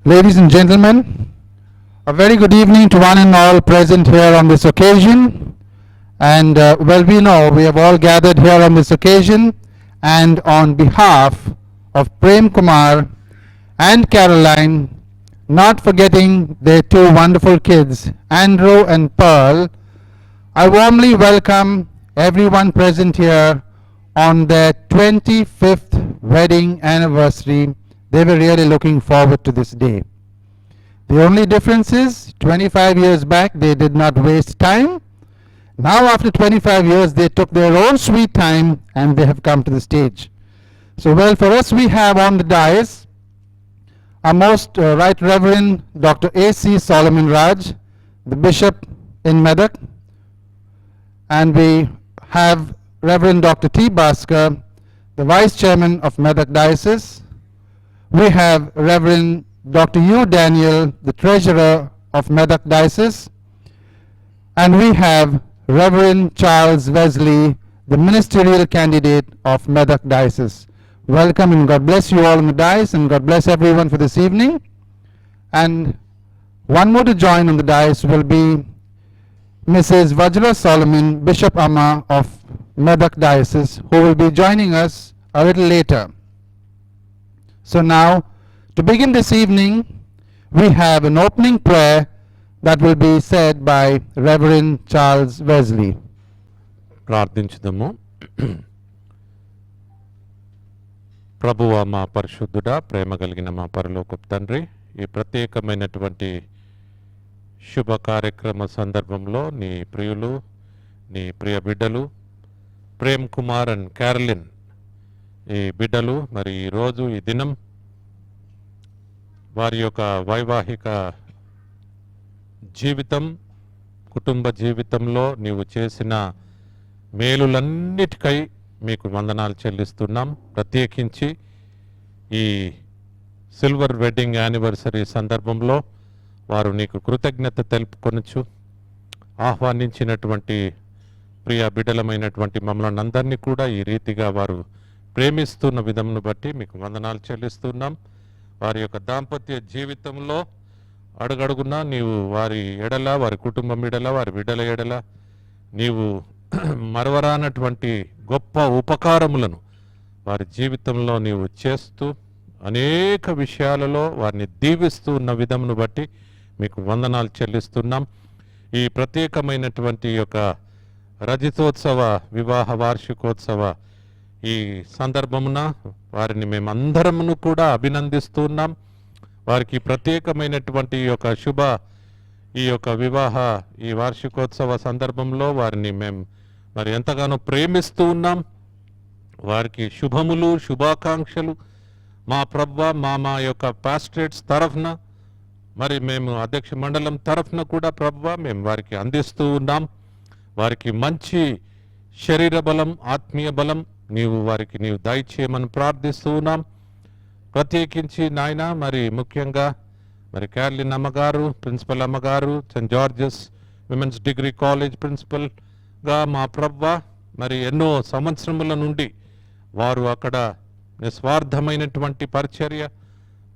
Ladies and gentlemen, a very good evening to one and all present here on this occasion. And well, we know we have all gathered here on this occasion, and on behalf of Prem Kumar and Caroline, not forgetting their two wonderful kids, Andrew and Pearl, I warmly welcome everyone present here on their 25th wedding anniversary. They were really looking forward to this day. The only difference is 25 years back they did not waste time. Now after 25 years they took their own sweet time and they have come to the stage. So well, for us we have on the dais our most Right Reverend Dr. A.C. Solomon Raj, the Bishop in Medak, and we have Reverend Dr. T. Bhaskar, the Vice Chairman of Medak Diocese. We have Reverend Dr. U. Daniel, the Treasurer of Medak Diocese, and we have Reverend Charles Wesley, the Ministerial Candidate of Medak Diocese. Welcome and God bless you all on the dais, and God bless everyone for this evening. And one more to join on the dais will be Mrs. Vajra Solomon, Bishop Amma of Medak Diocese, who will be joining us a little later. So now, to begin this evening, we have an opening prayer that will be said by Reverend Charles Wesley. ప్రార్థించుదాము. ప్రభువా మా పరిశుద్ధుడా, ప్రేమ కలిగిన మా పరలోకపు తండ్రి, ఈ ప్రత్యేకమైనటువంటి శుభ కార్యక్రమ సందర్భంలో నీ ప్రియులు, నీ ప్రియ బిడ్డలు ప్రేమ్ కుమార్ అండ్ క్యారలిన్ ఈ బిడ్డలు మరి ఈరోజు ఈ దినం వారి యొక్క వైవాహిక జీవితం, కుటుంబ జీవితంలో నీవు చేసిన మేలులన్నిటికై మీకు వందనాలు చెల్లిస్తున్నాం. ప్రత్యేకించి ఈ సిల్వర్ వెడ్డింగ్ యానివర్సరీ సందర్భంలో వారు నీకు కృతజ్ఞత తెలుపుకొనొచ్చు. ఆహ్వానించినటువంటి ప్రియ బిడ్డలమైనటువంటి మమ్మల్ని అందరినీ కూడా ఈ రీతిగా వారు ప్రేమిస్తున్న విధమును బట్టి మీకు వందనాలు చెల్లిస్తున్నాం. వారి యొక్క దాంపత్య జీవితంలో అడుగడుగున నీవు వారి ఎడల, వారి కుటుంబం ఎడల, వారి బిడ్డల ఎడల నీవు మరవరానటువంటి గొప్ప ఉపకారములను వారి జీవితంలో నీవు చేస్తూ అనేక విషయాలలో వారిని దీవిస్తూ ఉన్న విధమును బట్టి మీకు వందనాలు చెల్లిస్తున్నాం. ఈ ప్రత్యేకమైనటువంటి యొక్క రజతోత్సవ వివాహ వార్షికోత్సవ ఈ సందర్భమున వారిని మేమందరమును కూడా అభినందిస్తున్నాం. వారికి ప్రత్యేకమైనటువంటి ఈ యొక్క వివాహ ఈ వార్షికోత్సవ సందర్భంలో వారిని మేము మరి ఎంతగానో ప్రేమిస్తూ ఉన్నాం. వారికి శుభములు, శుభాకాంక్షలు మా ప్రభువా, మా యొక్క పాస్టరేట్స్ తరఫున, మరి మేము అధ్యక్ష మండలం తరఫున కూడా ప్రభువా మేము వారికి అందిస్తూ ఉన్నాం. వారికి మంచి శరీర బలం, ఆత్మీయ బలం వారికి నీవు దయచేయమని ప్రార్థిస్తూ ఉన్నాం. ప్రత్యేకించి నాయన మరి ముఖ్యంగా మరి క్యారలిన్ అమ్మగారు, ప్రిన్సిపల్ అమ్మగారు, Saint George's women's degree college ప్రిన్సిపల్గా మా ప్రభువా మరి ఎన్నో సంవత్సరముల నుండి వారు అక్కడ నిస్వార్థమైనటువంటి పరిచర్య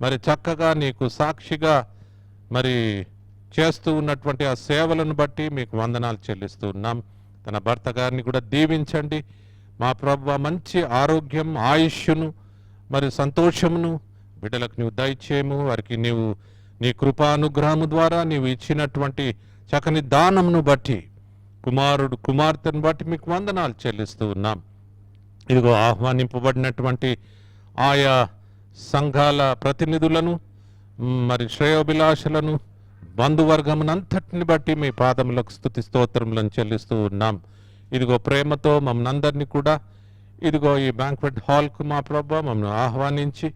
మరి చక్కగా నీకు సాక్షిగా మరి చేస్తూ ఉన్నటువంటి ఆ సేవలను బట్టి మీకు వందనాలు చెల్లిస్తూ ఉన్నాం. తన భర్త గారిని కూడా దీవించండి మా ప్రభువా. మంచి ఆరోగ్యం, ఆయుష్ను మరి సంతోషమును బిడ్డలకు నీవు దయచేయము. వారికి నీవు నీ కృపానుగ్రహము ద్వారా నీవు ఇచ్చినటువంటి చక్కని దానమును బట్టి, కుమారుడు కుమార్తెను బట్టి మీకు వందనాలు చెల్లిస్తూ ఉన్నాం. ఇదిగో ఆహ్వానింపబడినటువంటి ఆయా సంఘాల ప్రతినిధులను మరి శ్రేయోభిలాషలను బంధువర్గమునంతటిని బట్టి మీ పాదములకు స్తుతి స్తోత్రములను చెల్లిస్తూ ఉన్నాం. ఇదిగో ప్రేమతో మమ్మల్ని అందరినీ కూడా ఇదిగో ఈ బ్యాంక్వెట్ హాల్కు మా ప్రభువా మమ్మల్ని ఆహ్వానించి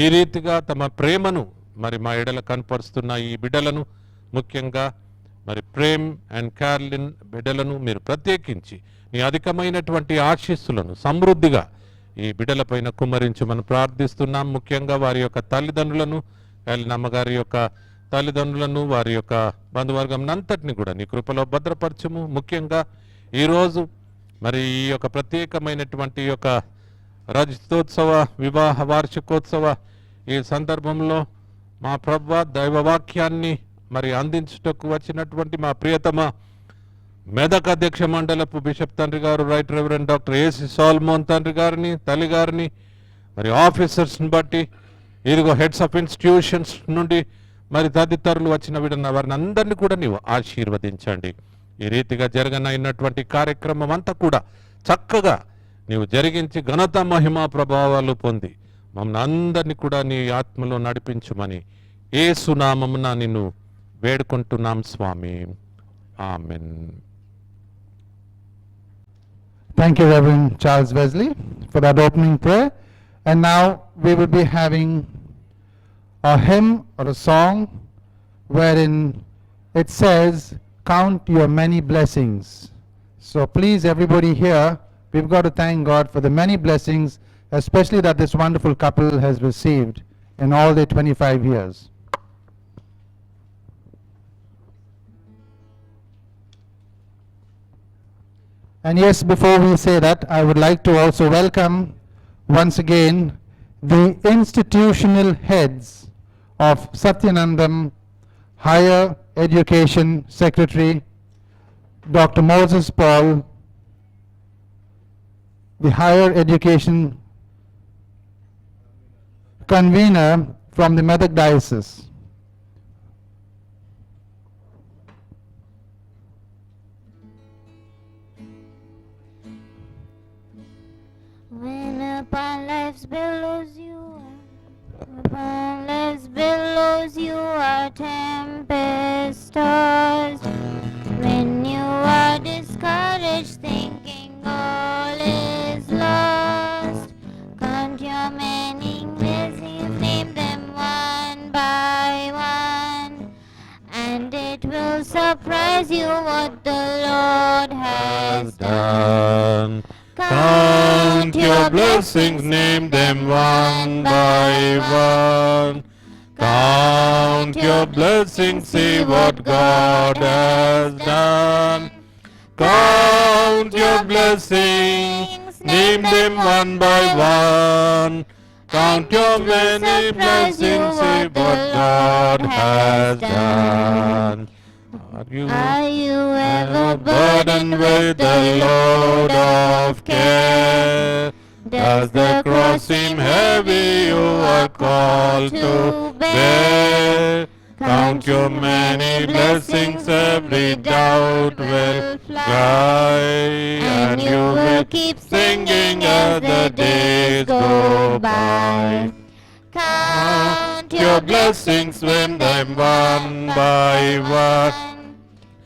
ఈ రీతిగా తమ ప్రేమను మరి మా ఎడల కనపరుస్తున్న ఈ బిడ్డలను, ముఖ్యంగా మరి ప్రేమ్ అండ్ క్యారలిన్ బిడ్డలను మీరు ప్రత్యేకించి నీ అధికమైనటువంటి ఆశీస్సులను సమృద్ధిగా ఈ బిడ్డలపైన కుమ్మరించమని ప్రార్థిస్తున్నాం. ముఖ్యంగా వారి యొక్క తల్లిదండ్రులను, క్యారలిన్ అమ్మగారి యొక్క తల్లిదండ్రులను, వారి యొక్క బంధువర్గం అంతటిని కూడా నీ కృపలో భద్రపరచము. ముఖ్యంగా ఈరోజు మరి ఈ యొక్క ప్రత్యేకమైనటువంటి యొక్క రజతోత్సవ వివాహ వార్షికోత్సవ ఈ సందర్భంలో మా ప్రభువా దైవ వాక్యాన్ని మరి అందించుటకు వచ్చినటువంటి మా ప్రియతమ మెదక్ అధ్యక్ష మండలపు బిషప్ తండ్రి గారు రైట్ రెవరెండ్ డాక్టర్ ఏసి సాల్మోన్ తండ్రి గారిని తల్లి గారిని మరి ఆఫీసర్స్ని బట్టి ఇదిగో హెడ్స్ ఆఫ్ ఇన్స్టిట్యూషన్స్ నుండి మరి తదితరులు వచ్చిన వారిని అందరినీ కూడా నీవు ఆశీర్వదించండి. ఈ రీతిగా జరగనైనటువంటి కార్యక్రమం అంతా కూడా చక్కగా నీవు జరిగించి ఘనత మహిమ ప్రభావాలు పొంది మమ్మల్ని అందరినీ కూడా నీ ఆత్మలో నడిపించుమని యేసు నామమున నిన్ను వేడుకుంటున్నాం స్వామి. Amen. Thank you, Reverend Charles Wesley, for that opening prayer. And now we will be having a hymn or a song wherein it says, "Count your many blessings." So please, everybody here, we've got to thank God for the many blessings, especially that this wonderful couple has received in all their 25 years. And yes, before we say that, I would like to also welcome once again the institutional heads of Satyanandam Higher Education Secretary, Dr. Moses Paul, the Higher Education Convener from the Medak Diocese. When upon life's billows you upon life's billows you are tempest tossed. When you are discouraged, thinking all is lost, count your many blessings, name them one by one, and it will surprise you what the Lord has done. Count your blessings, name them one by one. Count your blessings, see what God has done. Count your blessings, name them one by one. Count your many blessings, see what God has done. Are you ever burdened with the load of care? Does the cross seem heavy you are called to bear? Count your many blessings, every doubt will fly, and you will keep singing as the days go by. Count Your blessings, swim them one by one.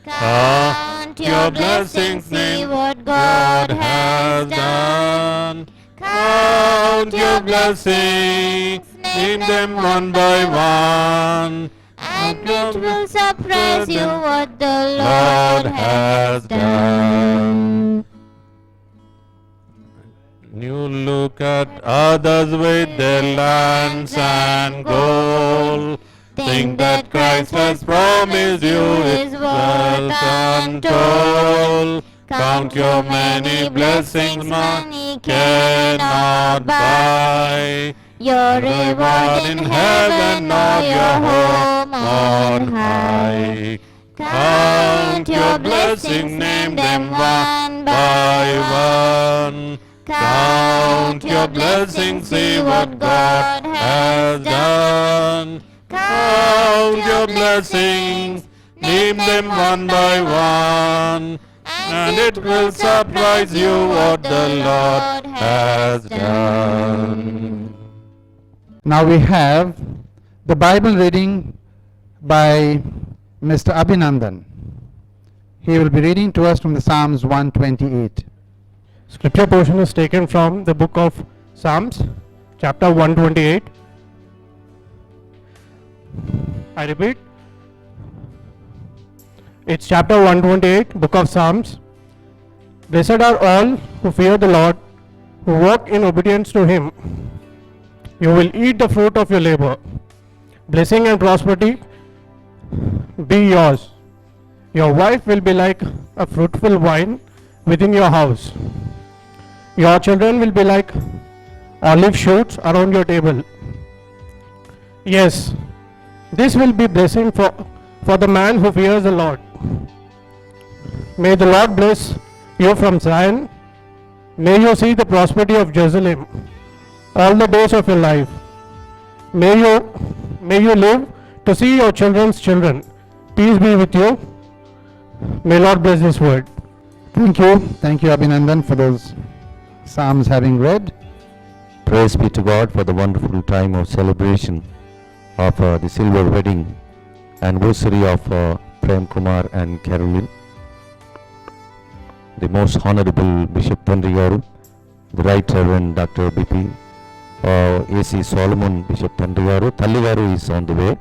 Count your blessings, see what God has done. Count your blessings, name them one by one. And it will surprise you what the Lord has done. You look at others with their lands and gold, think that Christ has promised you His wealth untold. Count your many blessings money cannot buy, Your reward in heaven or your home on high. Count your blessings, name them one by one. Count your blessings, see what God has done. Count your blessings, name them one by one, and it will surprise you what the Lord has done. Now we have the Bible reading by Mr. Abhinandan. He will be reading to us from the Psalms 128. Scripture portion is taken from the book of Psalms, chapter 128. I repeat, it's chapter 128, book of Psalms. Blessed are all who fear the Lord, who walk in obedience to Him. You will eat the fruit of your labor. Blessing and prosperity be yours. Your wife will be like a fruitful vine within your house. Your children will be like olive shoots around your table. Yes, This will be blessing for the man who fears the Lord. May the Lord bless you from Zion. May you see the prosperity of Jerusalem all the days of your life. May you live to see your children's children. Peace be with you. May Lord bless this word. Thank you Abhinandan for those psalms having read. Praise be to God for the wonderful time of celebration of the silver wedding anniversary of Prem Kumar and Caroline. The most honorable Bishop Tandri Garu, the Right Reverend Dr. B.P. A.C. Solomon Bishop Tandri Garu. Talli Garu is on the way.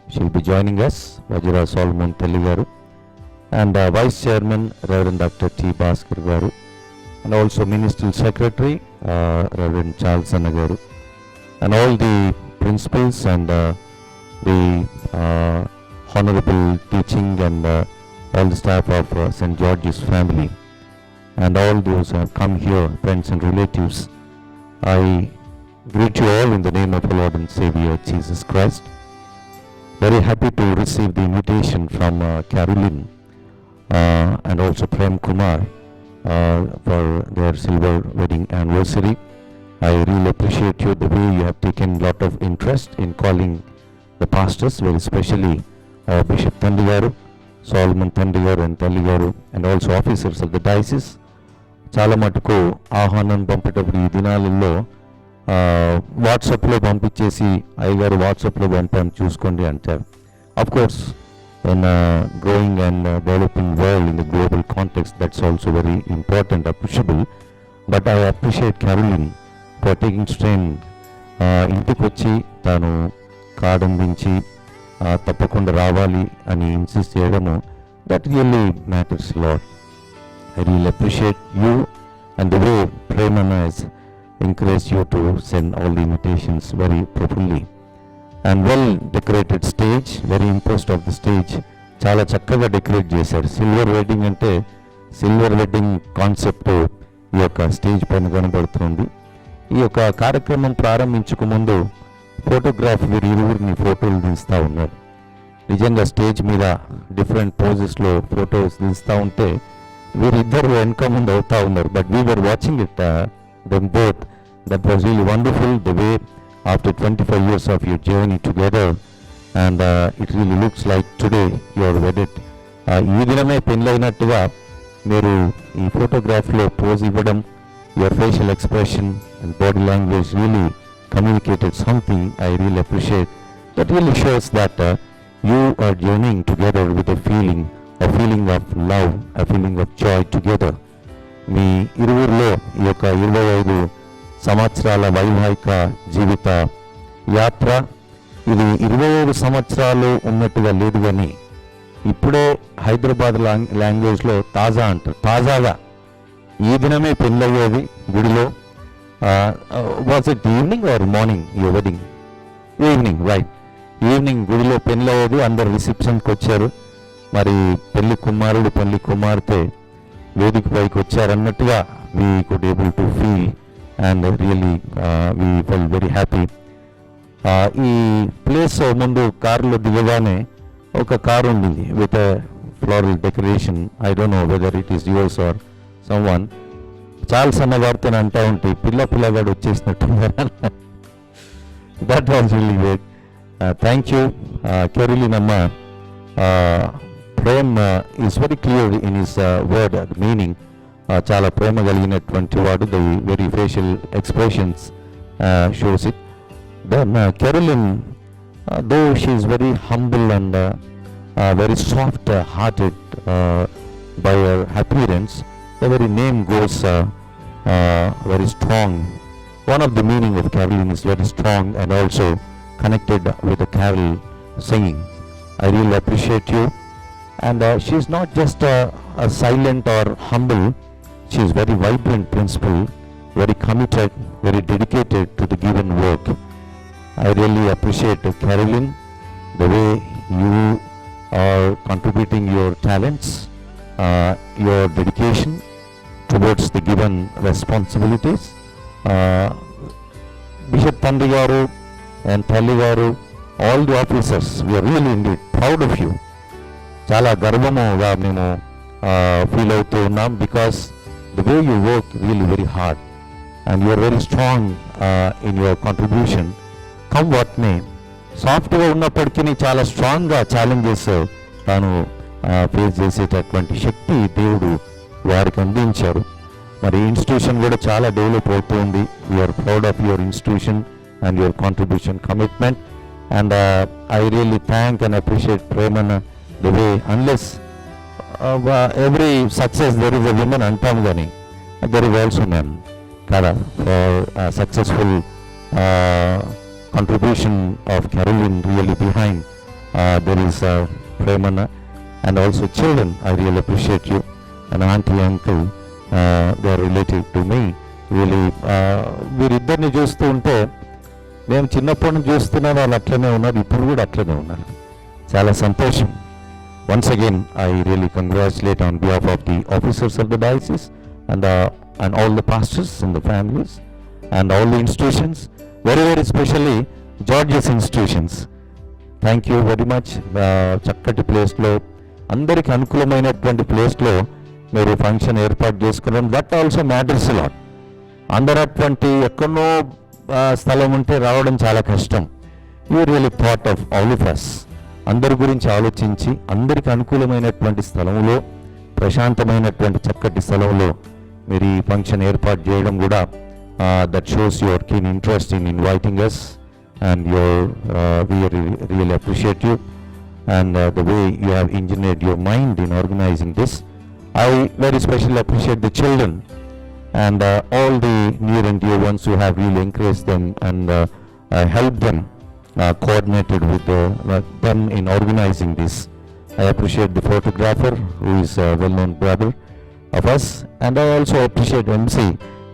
She will be joining us, Vajra Solomon Talli Garu. And Vice Chairman Reverend Dr. T. Bhaskar Garu. And also Ministerial Secretary Reverend Charles Anna Garu. And all the principals and the honorable teaching and all the staff of St. George's family. And all those who have come here, friends and relatives, I greet you all in the name of our Lord and Savior Jesus Christ. Very happy to receive the invitation from Caroline and also Prem Kumar for their silver wedding anniversary. I really appreciate you the way you have taken a lot of interest in calling the pastors, very especially Bishop Tandri Garu, Solomon Tandri Garu and Talli Garu, and also officers of the diocese. చాలా మటుకు ఆహ్వానం పంపేటప్పుడు ఈ దినాలలో వాట్సాప్లో పంపించేసి అయ్యగారు వాట్సాప్లో పంపాను చూసుకోండి అంటారు. Of course in growing and developing world in the global context that's also very important, appreciable. But I appreciate Caroline for taking strain. ఇంటికి వచ్చి తాను కార్డు అందించి తప్పకుండా రావాలి అని ఇన్సిస్ట్ చేయడము, that really matters lot. I really appreciate you and the way Preman has encouraged you to send all the invitations very properly. And well decorated stage, very impressed of the stage. చాలా చక్కగా decorate చేశారు. Silver wedding అంటే silver wedding concept ఈ యొక్క stage పైన కనబడుతుంది. ఈ యొక్క కార్యక్రమం ప్రారంభించక ముందు ఫోటోగ్రాఫ్ ఇరువురిని ఫోటోలు తీస్తూ ఉన్నారు. నిజంగా స్టేజ్ మీద డిఫరెంట్ పోజెస్లో ఫోటోస్ తీస్తూ ఉంటే వీరిద్దరు వెనక ముందు అవుతా ఉన్నారు. But we were watching it them both. That was really wonderful the way after 25 years of your journey together and it really looks like today your wedded. ఈ దినమే పెళ్ళైనట్టుగా మీరు ఈ ఫోటోగ్రాఫ్లో పోజ్ ఇవ్వడం, your facial expression and body language really communicated something I really appreciate. That really shows that you are journeying together with a feeling of love, a feeling of joy together. మీ ఇరువురిలో ఈ యొక్క 25 సంవత్సరాల వైవాహిక జీవిత యాత్ర ఇది 25 సంవత్సరాలు ఉన్నట్టుగా లేదు, కానీ ఇప్పుడే హైదరాబాద్ లాంగ్వేజ్లో తాజా అంటారు. తాజాగా ఈ దినమే పెళ్ళయ్యేది గుడిలో. Was it evening or morning your wedding? Evening, right. Evening గుడిలో పెళ్ళయ్యేది, అందరు రిసెప్షన్కి వచ్చారు. మరి పెళ్లి కుమారుడు పెళ్లి కుమార్తె వేదిక పైకి వచ్చారన్నట్టుగా we could able to feel and really we fell very happy. ఈ ప్లేస్ ముందు కారులో దిగగానే ఒక కారు ఉండింది with floral decoration. I don't know whether it is yours or someone. చాలా సన్న వార్తను అంటూ ఉంటే పిల్లగాడు వచ్చేసినట్టు. That was really great. Thank you Caroline అమ్మ. Prem is very clear in his word meaning. చాలా ప్రేమ కలిగినటువంటి వాడు. The very facial expressions shows it. Then Caroline, though she is very humble and very soft hearted by her appearance, the very name goes very strong. One of the meaning of Caroline is very strong and also connected with the carol singing. I really appreciate you. And she is not just a silent or humble. She is very vibrant principal, very committed, very dedicated to the given work. I really appreciate Caroline, the way you are contributing your talents, your dedication towards the given responsibilities. Bishop Tandri Garu and Talli Garu all the officers, we are really indeed proud of you. చాలా గర్వముగా మేము feel అవుతూ ఉన్నాం, because the way you work really very hard and you are very strong in your contribution. Come what may, సాఫ్ట్గా ఉన్నప్పటికీ చాలా స్ట్రాంగ్గా challenges తాను face చేసేటటువంటి శక్తి దేవుడు వారికి అందించారు. మరి ఇన్స్టిట్యూషన్ కూడా చాలా డెవలప్ అవుతూ ఉంది. We are proud of your institution and your contribution commitment. And I really thank and appreciate Preman the way, unless every success there is a women అంటాము, కానీ దెర్ ఇస్ ఆల్సో మెన్ కదా. For successful contribution of Caroline really behind there is Premana and also children. I really appreciate you, and auntie, uncle, they are related to me really. వీరిద్దరిని చూస్తూ ఉంటే మేము చిన్నప్పటి నుంచి చూస్తున్నాం, వాళ్ళు అట్లనే ఉన్నారు, ఇప్పుడు కూడా అట్లనే ఉన్నారు. చాలా సంతోషం. Once again I really congratulate on behalf of the officers of the diocese and all the pastors and the families and all the institutions, very very specially George's institutions. Thank you very much. చక్కటి ప్లేస్లో, అందరికీ అనుకూలమైనటువంటి ప్లేస్లో మీరు function ఏర్పాటు చేసుకున్నాం. That also matters lot. అందరూ అటువంటి ఎక్కడో స్థలం ఉంటే రావడం చాలా కష్టం. You really thought of all of us. అందరి గురించి ఆలోచించి అందరికీ అనుకూలమైనటువంటి స్థలంలో, ప్రశాంతమైనటువంటి చక్కటి స్థలంలో మీరు ఈ ఫంక్షన్ ఏర్పాటు చేయడం కూడా that shows your keen interest in inviting us, and we really appreciate you and the way you have engineered your mind in organizing this. I very specially appreciate the children and all the near and dear ones who have really encouraged them and helped them, coordinated with them in organizing this. I appreciate the photographer, who is a well-known brother of us, and I also appreciate MC.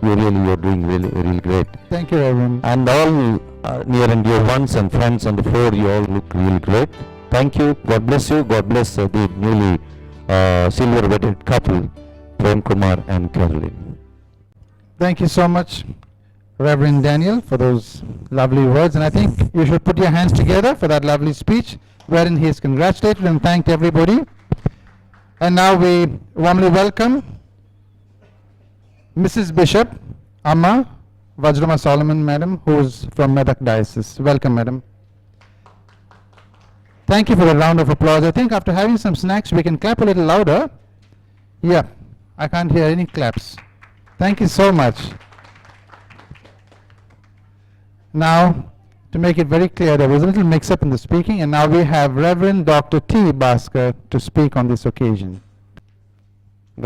You're doing really great. Thank you, Reverend. And all near and dear ones and friends on the floor, you all look really great. Thank you. God bless you. God bless the newly silver wedded couple, Prem Kumar and Caroline. Thank you so much, Reverend Daniel, for those lovely words. And I think you should put your hands together for that lovely speech wherein he is congratulated and thanked everybody. And now we warmly welcome Mrs. Bishop Amma Vajrama Solomon, Madam, who is from Medak Diocese. Welcome, Madam. Thank you for the round of applause. I think after having some snacks, we can clap a little louder. Yeah, I can't hear any claps. Thank you so much. Now, to make it very clear, there was a little mix-up in the speaking, and now we have Reverend Dr. T. Bhaskar to speak on this occasion.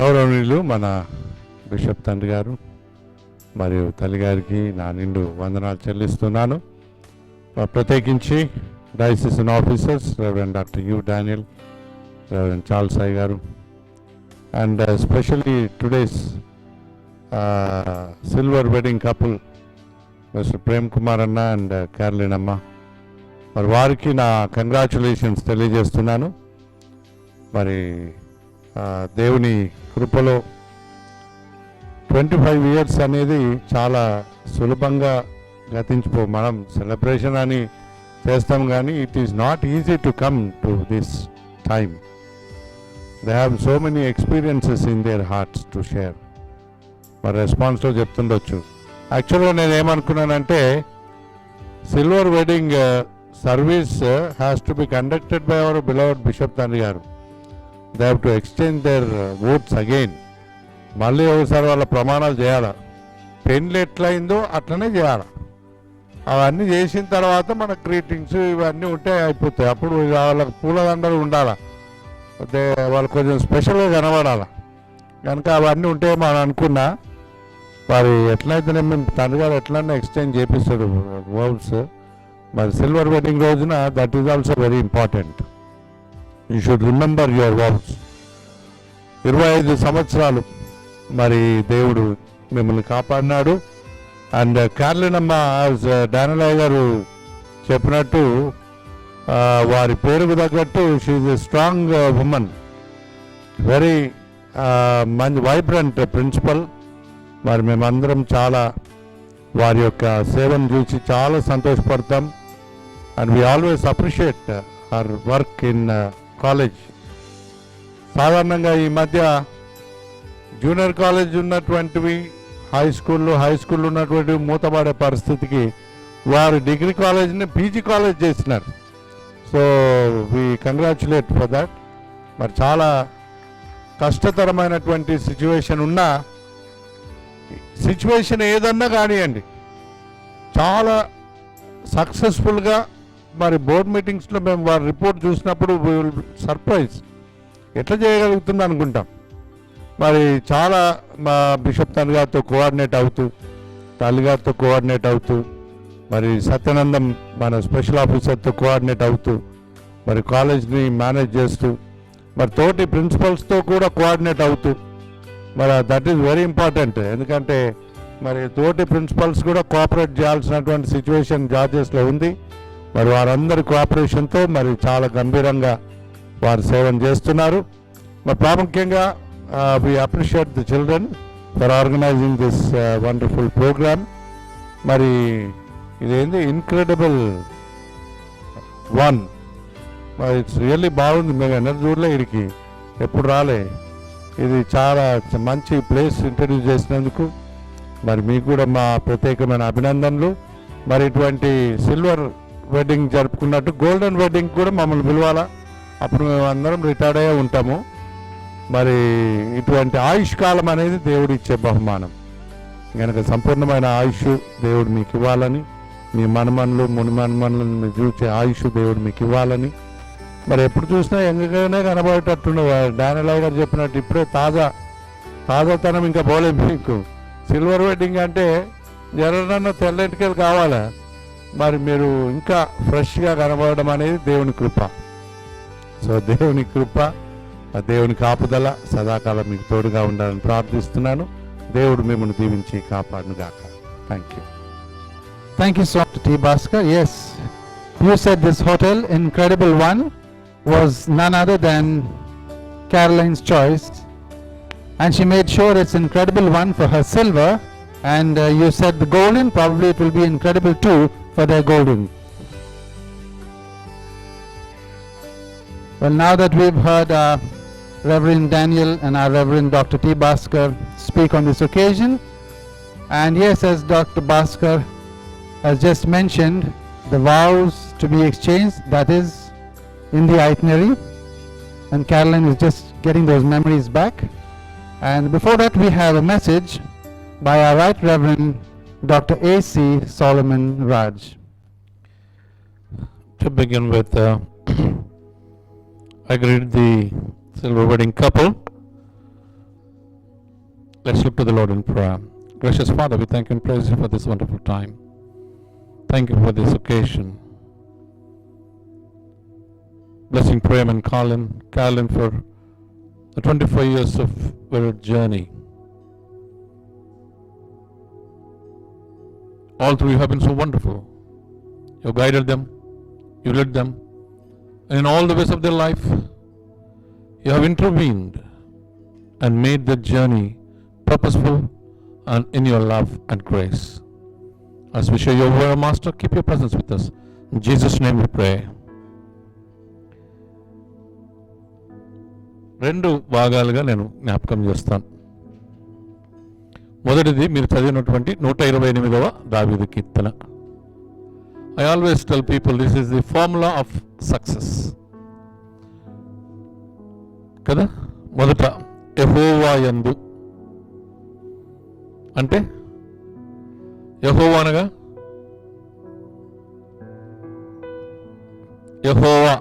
గౌరవనీయులు మన bishop తండ్రి గారు మరియు తల్లిగారికి నా నిండు వందనాలు చెల్లిస్తున్నాను. ప్రత్యేకించి diocese officers reverend doctor U Daniel, reverend Charles Sai garu, and specially today's silver wedding couple mister Prem Kumar అన్న అండ్ క్యారలిన్ అమ్మ, మరి వారికి నా కంగ్రాచులేషన్స్ తెలియజేస్తున్నాను. మరి దేవుని కృపలో 25 years అనేది చాలా సులభంగా మనం సెలబ్రేషన్ అని చేస్తాం, కానీ it is not easy to come to this time. They have so many experiences in their hearts to share. మరి రెస్పాన్స్లో చెప్తుండొచ్చు. యాక్చువల్గా నేను ఏమనుకున్నానంటే, silver wedding service has to be conducted by our beloved bishop తండ్రి గారు. They have to exchange their oaths again. మళ్ళీ ఒకసారి వాళ్ళ ప్రమాణాలు చేయాలి. పెళ్ళి ఎట్లయిందో అట్లనే చేయాలి. అవన్నీ చేసిన తర్వాత మన గ్రీటింగ్స్ ఇవన్నీ ఉంటే అయిపోతాయి. అప్పుడు వాళ్ళకి పూలదండలు ఉండాలి, వాళ్ళు కొంచెం స్పెషల్గా కనబడాలి. కనుక అవన్నీ ఉంటే మనం అనుకున్నా, మరి ఎట్లయితేనే మేము తండ్రి గారు ఎట్లన్నా ఎక్స్చేంజ్ చేపిస్తాడు వర్డ్స్. మరి సిల్వర్ వెడ్డింగ్ రోజున that is also very important. You should remember your words. 25 సంవత్సరాలు మరి దేవుడు మిమ్మల్ని కాపాడినాడు. అండ్ క్యారలిన్ అమ్మ, డానియల్ గారు చెప్పినట్టు, వారి పేరుకు తగ్గట్టు she is a strong women, very మంచి వైబ్రెంట్ ప్రిన్సిపల్. మరి మేమందరం చాలా వారి యొక్క సేవను చూసి చాలా సంతోషపడతాం. and we always appreciate her work in college. సాధారణంగా ఈ మధ్య జూనియర్ కాలేజ్ ఉన్నటువంటివి హై స్కూల్ ఉన్నటువంటి మూతపడే పరిస్థితికి వారు డిగ్రీ కాలేజ్ని పీజీ కాలేజ్ చేసినారు. So we congratulate for that. మరి చాలా కష్టతరమైనటువంటి సిచ్యువేషన్ ఉన్న సిచ్యువేషన్ ఏదన్నా కానివ్వండి, చాలా సక్సెస్ఫుల్గా మరి బోర్డ్ మీటింగ్స్లో మేము వారి రిపోర్ట్ చూసినప్పుడు సర్ప్రైజ్ ఎట్లా చేయగలుగుతుంది అనుకుంటాం. మరి చాలా మా బిషప్ తల్లి గారితో కోఆర్డినేట్ అవుతూ, తల్లిగారితో కోఆర్డినేట్ అవుతూ, మరి సత్యానందం మన స్పెషల్ ఆఫీసర్తో కోఆర్డినేట్ అవుతూ, మరి కాలేజ్ని మేనేజ్ చేస్తూ, మరి తోటి ప్రిన్సిపల్స్తో కూడా కోఆర్డినేట్ అవుతూ, మరి దట్ ఈస్ వెరీ ఇంపార్టెంట్. ఎందుకంటే మరి తోటి ప్రిన్సిపల్స్ కూడా కోఆపరేట్ చేయాల్సినటువంటి సిచ్యువేషన్ జార్జెస్లో ఉంది. మరి వారందరి కోఆపరేషన్తో మరి చాలా గంభీరంగా వారు సేవను చేస్తున్నారు. మరి ప్రాముఖ్యంగా we appreciate the children for organizing this wonderful program. మరి ఇదేంది ఇన్క్రెడిబుల్ వన్, మరి ఇట్స్ రియల్లీ బాగుంది. మేము ఎన్నడూ చూడలే, ఇడికి ఎప్పుడు రాలే. ఇది చాలా మంచి ప్లేస్ ఇంట్రడ్యూస్ చేసినందుకు మరి మీకు కూడా మా ప్రత్యేకమైన అభినందనలు. మరి ఇటువంటి సిల్వర్ వెడ్డింగ్ జరుపుకున్నట్టు గోల్డెన్ వెడ్డింగ్ కూడా మమ్మల్ని పిలవాలా, అప్పుడు మేము అందరం రిటైర్డ్ అయ్యే ఉంటాము. మరి ఇటువంటి ఆయుష్ కాలం అనేది దేవుడు ఇచ్చే బహుమానం కనుక సంపూర్ణమైన ఆయుష్ దేవుడు మీకు ఇవ్వాలని, మీ మనమనులు మునిమనుమనులను మీరు చూసే ఆయుష్ దేవుడు మీకు ఇవ్వాలని. మరి ఎప్పుడు చూసినా ఎంగగానే కనబడేటట్టుండే డానియల్ గారు చెప్పినట్టు ఇప్పుడే తాజాతనం ఇంకా పోలేదు మీకు. సిల్వర్ వెడ్డింగ్ అంటే జరగన్న తెల్లటికలు కావాలా, మరి మీరు ఇంకా ఫ్రెష్గా కనబడడం అనేది దేవుని కృప. సో దేవుని కృప, దేవుని కాపుదల సదాకాలం మీకు తోడుగా ఉండాలని ప్రార్థిస్తున్నాను. దేవుడు మిమ్మల్ని దీవించి కాపాడును గాక. Thank you. Thank you so much, T. Bhaskar. Yes, you said this hotel, Incredible One, was none other than Caroline's choice, and she made sure it's Incredible One for her silver, and you said the golden, probably it will be Incredible Two for their golden. Well, now that we've heard Reverend Daniel and our Reverend Dr. T. Bhaskar speak on this occasion, and yes, as Dr. Bhaskar has just mentioned, the vows to be exchanged, that is in the itinerary, and Caroline is just getting those memories back. And before that, we have a message by our Right Reverend Dr. A.C. Solomon Raj. To begin with, I greet the silver wedding couple. Let's look to the Lord in prayer. Gracious Father, we thank you and praise you for this wonderful time. Thank you for this occasion. Blessing Prem and Carolyn for the 25 years of their journey. All through you have been so wonderful. You guided them, you led them, and in all the ways of their life, you have intervened and made the journey purposeful and in your love and grace. As we share your word, Master, keep your presence with us. In Jesus' name we pray. రెండు భాగాలుగా నేను జ్ఞాపకం చేస్తాను. మొదటిది మీరు చదివినటువంటి 128వ దావీదు కీర్తన. I always tell people this is the formula of success. కదా, మొదట యెహోవా యందు అంటే యెహోవా అనగా యెహోవా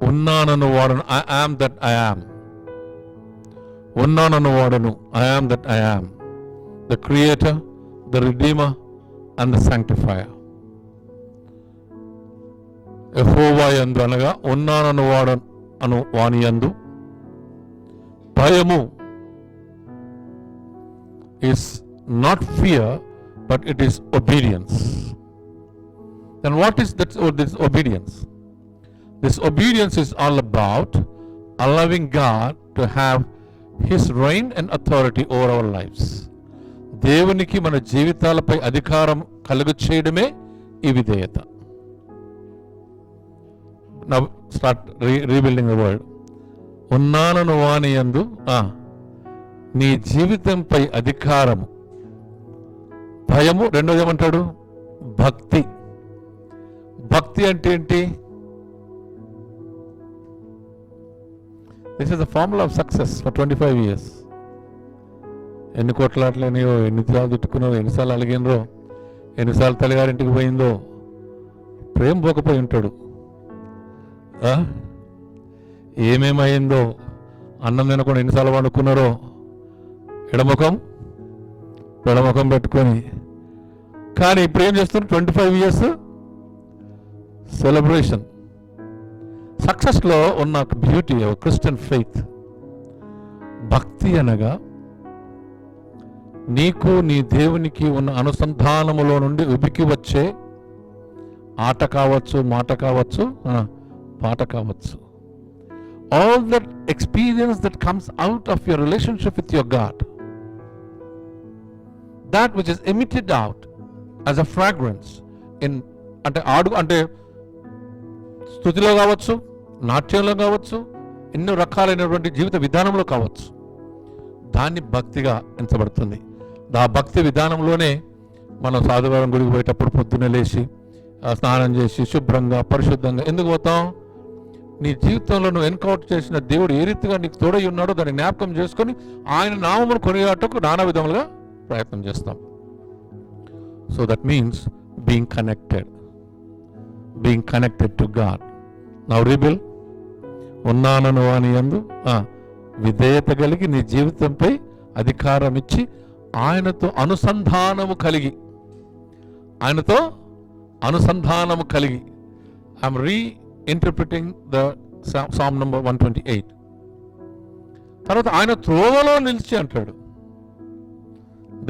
ఉన్నానను వాడను, I am that I am. ఉన్నానను వాడను, I am that I am, the creator, the redeemer and the sanctifier. Jehovah యందు అనగా ఉన్నానను వాడను వాని యందు భయము is not fear, but it is obedience. Then what is that? This obedience? This obedience is all about allowing God to have His reign and authority over our lives. దేవునికి మన జీవితాలపై అధికారం కలుగ చేయడమే ఈ విధేయత. Now start rebuilding the word. ఉన్నానను వాని యందు నీ జీవితంపై అధికారము. భయము. రెండోది ఏమంటాడు? భక్తి. భక్తి అంటే ఏంటి? This is the formula of success for 25 years. ఎన్ని కొట్లాట్లనియో, ఎన్నిసార్లు తిట్టుకున్నారో, ఎన్నిసార్లు అలిగినరో, ఎన్నిసార్లు తల్లిగారింటికి పోయిందో, ప్రేమ పోకపోయి ఉంటాడు. ఏమేమైందో, అన్నం తినకుండా ఎన్నిసార్లు వండుకున్నారో, ఎడముఖం పెట్టుకొని. కానీ ఇప్పుడు ఏం చేస్తున్నారు? 25 years సెలబ్రేషన్. సక్సెస్లో ఉన్న బ్యూటీ ఆఫ్ క్రిస్టియన్ ఫెయిత్. భక్తి అనగా నీకు నీ దేవునికి ఉన్న అనుసంధానములో నుండి ఉబికి వచ్చే ఆట కావచ్చు, మాట కావచ్చు, పాట కావచ్చు. All that experience that comes out of your relationship with your God, that which is emitted out as a fragrance in అంటే స్తుతిలో కావచ్చు, నాట్యంలో కావచ్చు, ఎన్నో రకాలైనటువంటి జీవిత విధానంలో కావచ్చు, దాన్ని భక్తిగా ఎంచబడుతుంది. ఆ భక్తి విధానంలోనే మనం సాధువారం గుడికి పోయేటప్పుడు పొద్దున్నే లేచి స్నానం చేసి శుభ్రంగా పరిశుద్ధంగా ఎందుకు పోతాం? నీ జీవితంలో నువ్వు ఎన్కౌంటర్ చేసిన దేవుడు ఏ రీతిగా నీకు తోడై ఉన్నాడో దాన్ని జ్ఞాపకం చేసుకొని ఆయన నామమును కొనియాటకు నానా విధములుగా ప్రయత్నం చేస్తాం. So that means being connected to God. Now rebuild. ఉన్నానను వాని యందు విధేయత కలిగి నీ జీవితంపై అధికారం ఇచ్చి ఆయనతో అనుసంధానము కలిగి ఐఎమ్ రీఇంటర్ప్రిటింగ్ ద సామ్ నంబర్ 128. తర్వాత ఆయన త్రోవలో నిలిచి అంటాడు.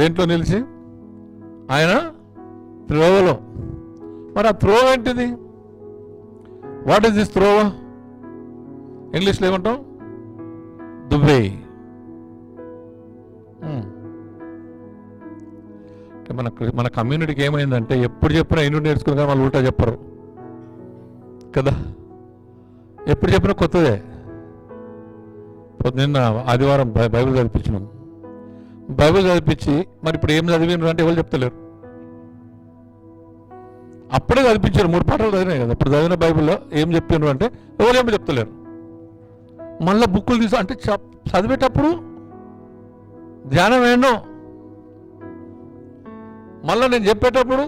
దేంట్లో నిలిచి? ఆయన త్రోవలో. మరి ఆ త్రోవ ఏంటిది? వాట్ ఈస్ దిస్ త్రోవ? ఇంగ్లీష్లో ఏమంటాం? The way. మన కమ్యూనిటీకి ఏమైందంటే ఎప్పుడు చెప్పినా ఎన్ని నేర్చుకుని కానీ వాళ్ళు ఉల్టా చెప్పరు కదా. ఎప్పుడు చెప్పినా కొత్తదే. నిన్న ఆదివారం బైబిల్ చదివించినాం. బైబిల్ చదివించి మరి ఇప్పుడు ఏం చదివినారు అంటే ఎవరు చెప్తలేరు. అప్పుడే చదివించారు, 3 పాఠాలు చదివినాయి కదా. ఇప్పుడు చదివిన బైబిల్లో ఏం చెప్పినారు అంటే ఎవరేమో చెప్తలేరు. మళ్ళీ బుక్కులు తీసు అంటే చదివేటప్పుడు ధ్యానం ఏంటో, మళ్ళీ నేను చెప్పేటప్పుడు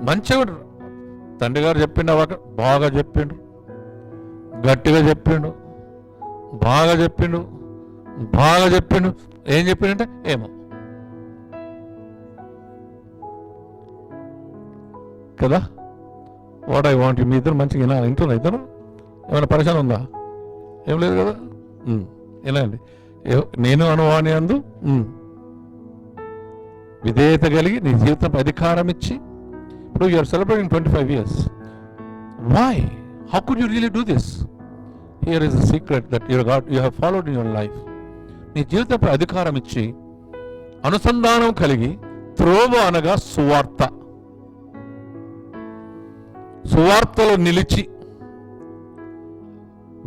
మంచిగా తండ్రి గారు చెప్పిండు, బాగా చెప్పిండు, గట్టిగా చెప్పిండు, బాగా చెప్పిండు. ఏం చెప్పిండంటే ఏమో కదా. What I want. మీ ఇద్దరు మంచిగా వింటున్నా? ఇద్దరు ఏమైనా పరిశాన్ ఉందా? ఏం లేదు కదా. వినండి. నేను అనువాని అందు విధేయత కలిగి నీ జీవితం అధికారం ఇచ్చి. ఇప్పుడు you're celebrating 25 years. Why? How could you really do this? Here is the secret that you have followed in your life. నీ జీవితంపై అధికారం ఇచ్చి అనుసంధానం కలిగి త్రోవ అనగా సువార్తలో నిలిచి.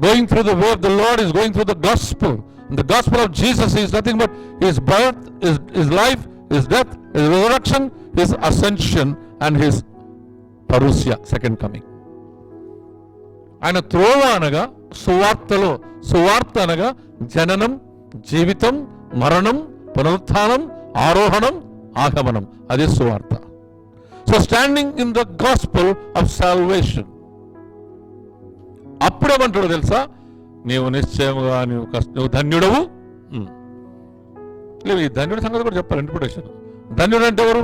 Going through the way of the Lord is going through the gospel. And the gospel of Jesus is nothing but his birth, his life, his death, his resurrection, his ascension and his parousia, second coming. ఆయన త్రోవ అనగా సువార్తలో. సువార్త అనగా జననం, జీవితం, మరణం, పునరుత్థానం, ఆరోహణం, ఆగమనం. అదే సువార్త. So standing in the gospel of salvation. అప్పుడేమంటాడు తెలుసా? నీవు నిశ్చయముగా నువ్వు ధన్యుడవు. లేదు, ఈ ధన్యుడి సంగతి కూడా చెప్పాలి. ఇంట్రొడక్షన్. ధన్యుడు అంటే ఎవరు?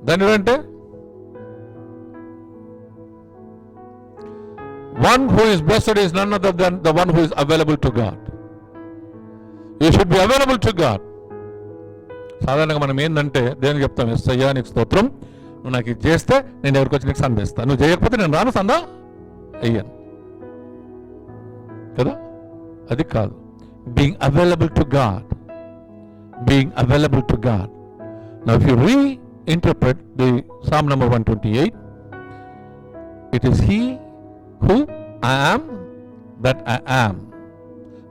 ధన్యుడు అంటే one who is blessed is none other than the one who is available to God. You should be available to God. సాధారణంగా మనం ఏంటంటే దేనికి చెప్తాం? ఎస్సయ్యా నీకు స్తోత్రం, నువ్వు నాకు ఇది చేస్తే నేను ఎవరికి వచ్చి నీకు సందేస్తా, నువ్వు చేయకపోతే నేను రాను సందా అయ్యాను కదా. అది కాదు. Being available to God. Now if you interpret the Psalm number 128. It is He who I am that I am.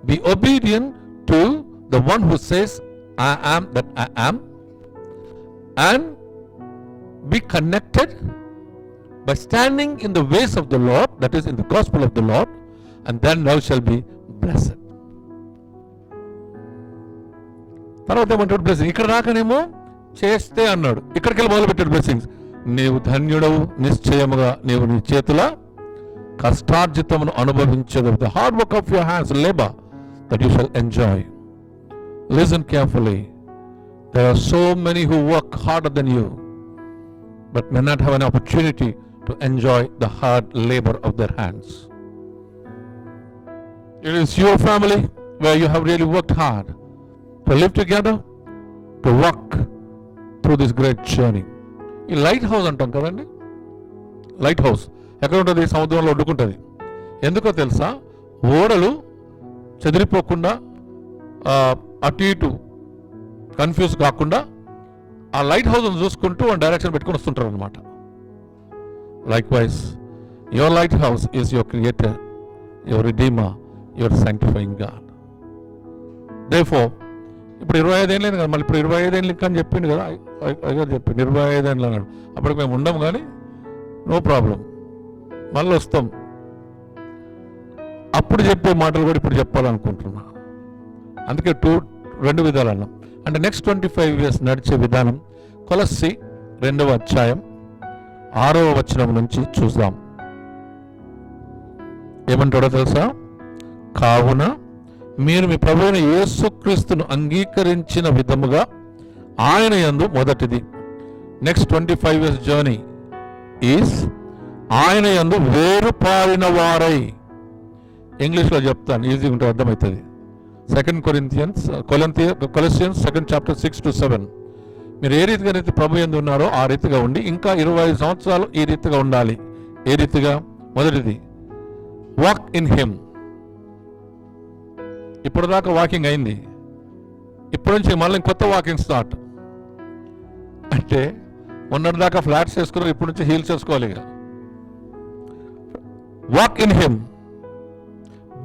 Be obedient to the one who says I am that I am, and be connected by standing in the ways of the Lord, that is in the gospel of the Lord, and then thou shall be blessed. తర్వాత ఏమంటాడు blessing? ఇక్కడ రాకనేమో చేస్తే అన్నాడు, ఇక్కడికి వెళ్ళి మొదలు పెట్టాడు blessings. నీవు ధన్యుడవు, నిశ్చయముగా నీవు నీ చేతుల కష్టార్జితమును అనుభవించదు. The hard work of your hands labour that you shall enjoy. Listen carefully. There are so many who work harder than you, but may not have an opportunity to enjoy the hard labor of their hands. It is your family where you have really worked hard to live together, to walk through this great journey. ఈ light house అంటాం కదండి. Light house ఎక్కడ ఉంటుంది? సముద్రంలో అడ్డుకుంటుంది. ఎందుకో తెలుసా? ఓడలు చెదిరిపోకుండా, అటు ఇటు కన్ఫ్యూజ్ కాకుండా ఆ లైట్ హౌస్ను చూసుకుంటూ డైరెక్షన్ పెట్టుకుని వస్తుంటారు అనమాట. Likewise your lighthouse is your creator, your redeemer, your sanctifying God. Therefore ఇప్పుడు 25 ఏళ్ళు కదా, మళ్ళీ ఇప్పుడు 25 ఏళ్ళు అని చెప్పిండు కదా, అయ్యారు చెప్పిండు 25 ఏళ్ళు అన్నాడు. అప్పటికి మేము ఉండం కానీ నో ప్రాబ్లం, మళ్ళీ వస్తాం. అప్పుడు చెప్పే మాటలు కూడా ఇప్పుడు చెప్పాలనుకుంటున్నా. అందుకే రెండు విధాలు అన్నాం. అంటే నెక్స్ట్ 25 years నడిచే విధానం కొలస్సీ 2వ అధ్యాయం 6వ వచనం నుంచి చూద్దాం. ఏమంటాడో తెలుసా? కావున మీరు మీ ప్రభువైన యేసుక్రీస్తును అంగీకరించిన విధముగా ఆయన యందు మొదటిది. నెక్స్ట్ 25 years జర్నీ ఈజ్ ఆయన యందు వేరుపారిన వారై. ఇంగ్లీష్లో చెప్తాను, ఈజీగా ఉంటే అర్థమవుతుంది. 2 Corinthians, Colossians 2nd chapter 6 to 7. మీరు ఏ రీతిగా అయితే ప్రభు యందు ఉన్నారో ఆ రీతిగా ఉండి ఇంకా 25 సంవత్సరాలు ఈ రీతిగా ఉండాలి. ఏ రీతిగా? మొదటిది వాక్ ఇన్ హిమ్. ఇప్పుడు దాకా వాకింగ్ అయింది, ఇప్పటి నుంచి మళ్ళీ కొత్త వాకింగ్ స్టార్ట్. అంటే మొన్నటి దాకా ఫ్లాట్స్ వేసుకున్నారు, ఇప్పటి నుంచి హీల్స్ వేసుకోవాలి. ఇక walk in him,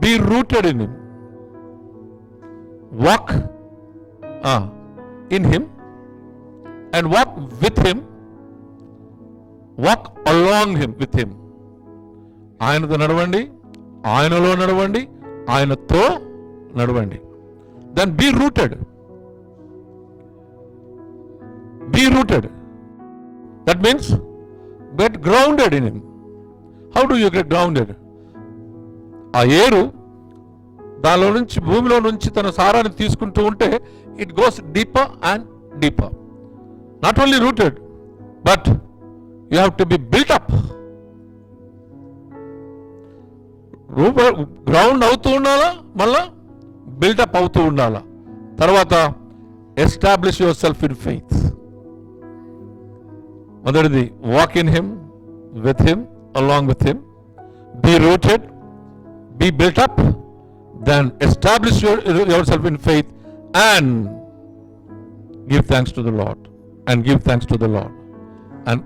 be rooted in him, walk in him and walk with him, walk along him with him. ఆయనతో నడవండి, ఆయనలో నడవండి, ఆయనతో నడవండి. then be rooted. That means get grounded in him. How do you get grounded? ఆ ఏరు దానిలో నుంచి, భూమిలో నుంచి తన సారాన్ని తీసుకుంటూ ఉంటే it goes deeper and deeper. Not only rooted but you have to be built up. Ground అవుతూ ఉండాలా, మళ్ళా బిల్టప్ అవుతూ ఉండాలా. తర్వాత establish yourself in faith. మొదటిది walk in him, with him, along with him. Be rooted, be built up, then establish yourself in faith and give thanks to the Lord, and give thanks to the Lord, and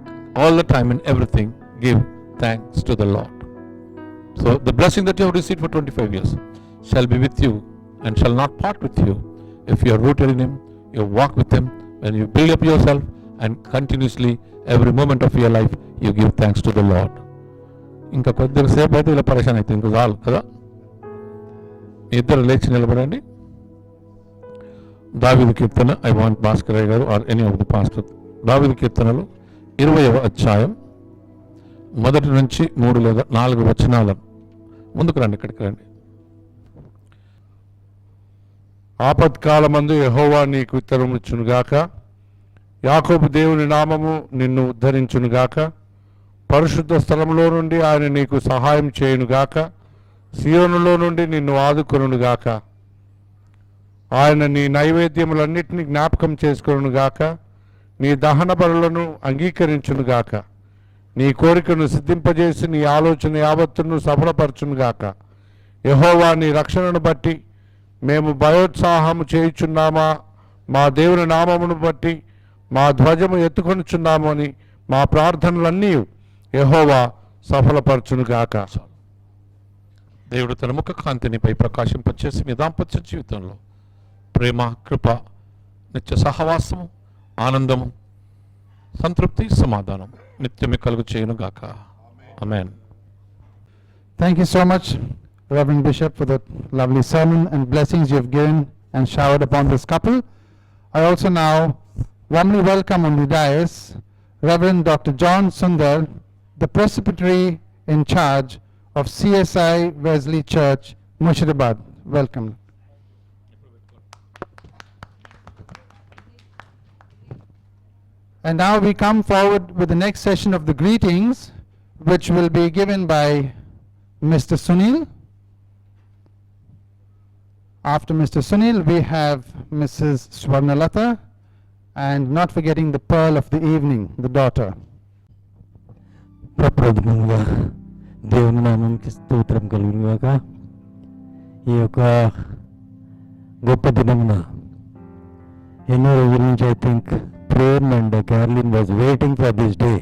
all the time in everything give thanks to the Lord. So the blessing that you have received for 25 years shall be with you and shall not part with you if you are rooted in him, you walk with him, when you build up yourself and continuously every moment of your life you give thanks to the Lord. ఇంకా కొద్దిగా సేపు అయితే ఇలా పరేషాన్ అవుతుంది, ఇంకా చాలు కదా. ఇద్దరు లేచి నిలబడండి. దావీదు కీర్తన, ఐ వాంట్ భాస్కర్ గారు or any of the pastor. దావీదు కీర్తనలు 20వ అధ్యాయం 1 నుంచి 3 లేదా 4 వచనాల ముందుకు రండి, ఇక్కడికి రండి. ఆపత్కాలమందు యెహోవా నీకు ఉత్తరమిచ్చునుగాక, యాకోబు దేవుని నామము నిన్ను ఉద్ధరించునుగాక. పరిశుద్ధ స్థలంలో నుండి ఆయన నీకు సహాయం చేయునుగాక, సియోనులో నుండి నిన్ను ఆదుకొనుగాక. ఆయన నీ నైవేద్యములన్నిటినీ జ్ఞాపకం చేసుకొనుగాక, నీ దహన బలులను అంగీకరించునుగాక. నీ కోరికను సిద్ధింపజేసి నీ ఆలోచన యావత్తును సఫలపరచునుగాక. యెహోవా నీ రక్షణను బట్టి మేము భయోత్సాహము చేయుచున్నామా, మా దేవుని నామమును బట్టి మా ధ్వజము ఎత్తుకొనిచున్నాము అని మా ప్రార్థనలన్నీ యెహోవా సఫలపరచును గాక. దేవుడు తన ముఖ కాంతినిపై ప్రకాశింపచేసి మీ దాంపత్య జీవితంలో ప్రేమ, కృప, నిత్య సహవాసము, ఆనందము, సంతృప్తి, సమాధానం నిత్యమే కలుగు చేయును గాక. ఆమేన్. Thank you so much, Reverend Bishop, for that lovely sermon and blessings you have given and showered upon this couple. I also now warmly welcome on the dais Reverend Dr. John Sundar, the Presbytery in charge of CSI Wesley Church, Murshidabad. Welcome. And now we come forward with the next session of the greetings, which will be given by Mr. Sunil. After Mr. Sunil, we have Mrs. Swarnalata, and not forgetting the pearl of the evening, the daughter. ప్రప్రథమంగా దేవుని నామంకి స్తోత్రం కలుగునుగాక. ఈ యొక్క గొప్ప దినమున ఎన్నో రోజుల నుంచి I think prayer and Caroline was waiting for this day.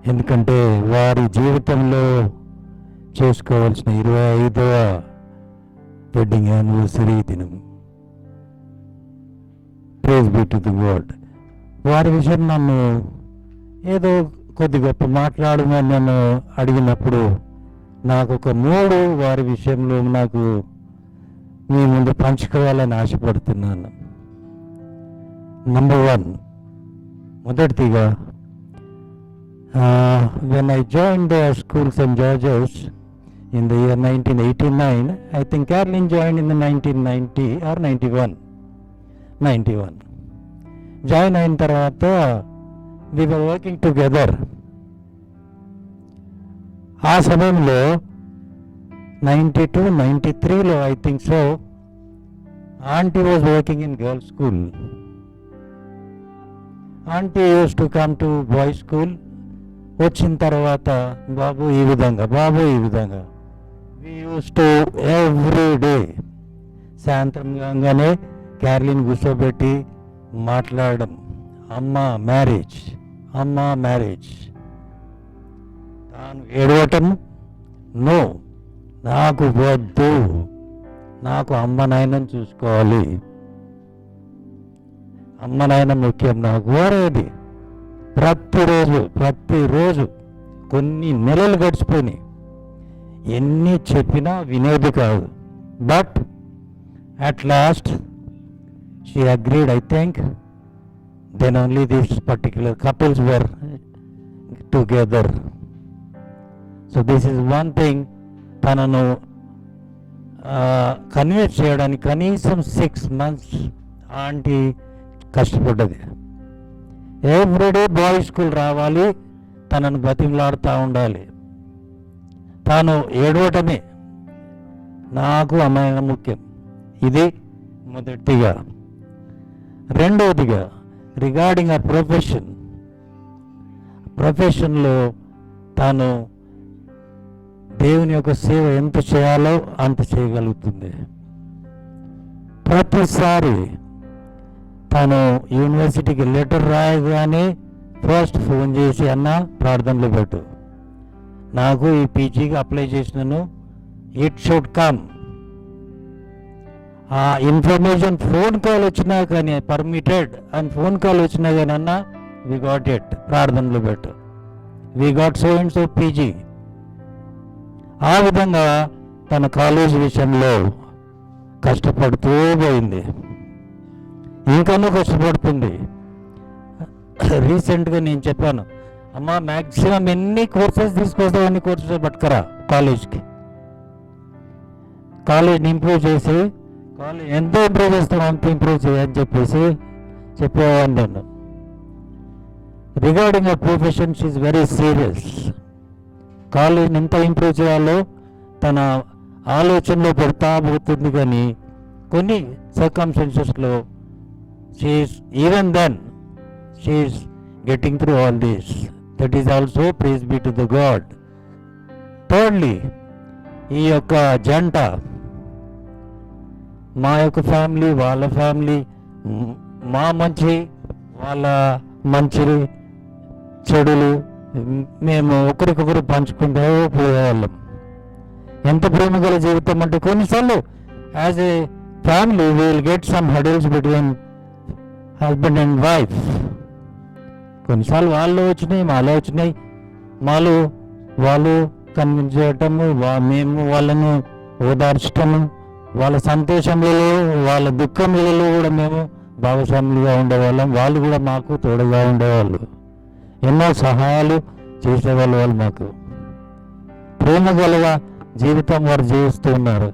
ఎందుకంటే వారి జీవితంలో చేసుకోవాల్సిన 25వ వెడ్డింగ్ యానివర్సరీ దినం. Praise be to the God. వారి విషయం నన్ను ఏదో కొద్ది గొప్ప మాట్లాడమని నన్ను అడిగినప్పుడు నాకు ఒక 3 వారి విషయంలో నాకు మీ ముందు పంచుకోవాలని ఆశపడుతున్నాను. నంబర్ 1, మొదటిగా when I joined the school St. George's in the year 1989, I think Carolyn joined in the 1990 or 91. Join అయిన తర్వాత we were working together. ఆ సమయంలో 92, 93లో I think so, auntie was working in girls school. Auntie used to come to boys school. వచ్చిన తర్వాత బాబు ఈ విధంగా వి use to every day సాయంత్రం కాగానే క్యారలిన్ కూర్చోబెట్టి మాట్లాడడం, అమ్మ మ్యారేజ్. తాను ఏడవటం, నో నాకు వద్దు, నాకు అమ్మ నాయనని చూసుకోవాలి, అమ్మ నాయన ముఖ్యం నాకు. వరేది ప్రతిరోజు కొన్ని నెలలు గడిచిపోయినాయి. ఎన్ని చెప్పినా వినేది కాదు. But at last she agreed. I think then only this particular couples were together. So this is one thing. తనను కన్విన్స్ చేయడానికి కనీసం 6 months ఆంటీ కష్టపడ్డది. ఎవ్రీడే బాయ్స్ స్కూల్ రావాలి, తనను బతిమలాడుతూ ఉండాలి. తాను ఏడవటమే, నాకు అమ్మాయి ముఖ్యం. ఇది మొదటిగా. రెండవదిగా రిగార్డింగ్ ఆ ప్రొఫెషన్లో తాను దేవుని యొక్క సేవ ఎంత చేయాలో అంత చేయగలుగుతుంది. ప్రతిసారి తను యూనివర్సిటీకి లెటర్ రాయగానే ఫస్ట్ ఫోన్ చేసి, అన్న ప్రార్థనలో పెట్టు, నాకు ఈ పీజీకి అప్లై చేసినాను, ఇట్ షుడ్ కమ్. ఆ ఇన్ఫర్మేషన్ ఫోన్ కాల్ వచ్చినా కానీ, పర్మిటెడ్ అని ఫోన్ కాల్ వచ్చినా కానీ, అన్న వి గాట్ ఇట్, ప్రార్థనలో పెట్టు, we got so and so PG. ఆ విధంగా తన కాలేజ్ విషయంలో కష్టపడుతూ పోయింది, ఇంకనూ కష్టపడుతుంది. రీసెంట్గా నేను చెప్పాను, అమ్మ మ్యాక్సిమం ఎన్ని కోర్సెస్ తీసుకొస్తావు అన్ని కోర్సెస్ పట్టుకరా కాలేజ్కి, కాలేజ్ని ఇంప్రూవ్ చేసి, కాలేజ్ ఎంత ఇంప్రూవ్ చేస్తామో అంత ఇంప్రూవ్ చేయని చెప్పేవాడిని నేను. Regarding a profession she is very serious. కాలేజ్ని ఎంత ఇంప్రూవ్ చేయాలో తన ఆలోచనలో పెడతా పోతుంది. కానీ కొన్ని సర్కమ్స్టెన్సెస్లో even then she is getting through all this. That is also praise be to the God. Thirdly, ఈ యొక్క జంట, మా యొక్క ఫ్యామిలీ వాళ్ళ ఫ్యామిలీ మా మంచి వాళ్ళ మంచి చెడులు మేము ఒకరికొకరు పంచుకుంటూ పోయేవాళ్ళం. ఎంత ప్రేమ గల జీవితం అంటే కొన్నిసార్లు as a family we will get some hurdles between husband and wife. కొన్నిసార్లు వాళ్ళు వచ్చినాయి, మాలో వచ్చినాయి. వాళ్ళు కన్విన్స్ చేయటము, మేము వాళ్ళను ఓదార్చటము, వాళ్ళ సంతోషంలో వాళ్ళ దుఃఖములలో కూడా మేము భాగస్వాములుగా ఉండేవాళ్ళం. వాళ్ళు కూడా మాకు తోడుగా ఉండేవాళ్ళు. ఎన్నో సహాయాలు చేసేవాళ్ళు వాళ్ళు మాకు. ప్రేమ గల జీవితం వారు జీవిస్తూ ఉన్నారు.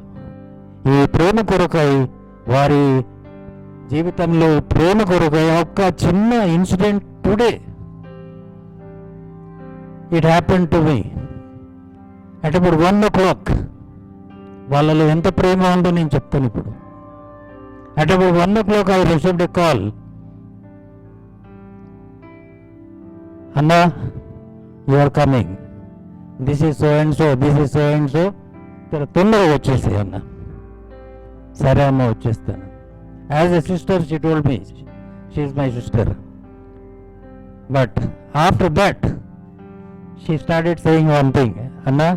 ఈ ప్రేమ కొరకై వారి జీవితంలో ప్రేమ కొరకై ఒక్క చిన్న incident today it happen to me at about 1 o'clock. వాళ్ళలో ఎంత ప్రేమ ఉందో నేను చెప్తాను ఇప్పుడు. At about 1 o'clock I received a call. అన్నా, you are coming, this is so and so, this is so and so, తొందరగా వచ్చేసాయి అన్న. సరే అమ్మ, వచ్చేస్తాను. As a sister she told me, she is my sister. But after that she started saying one thing. అన్నా,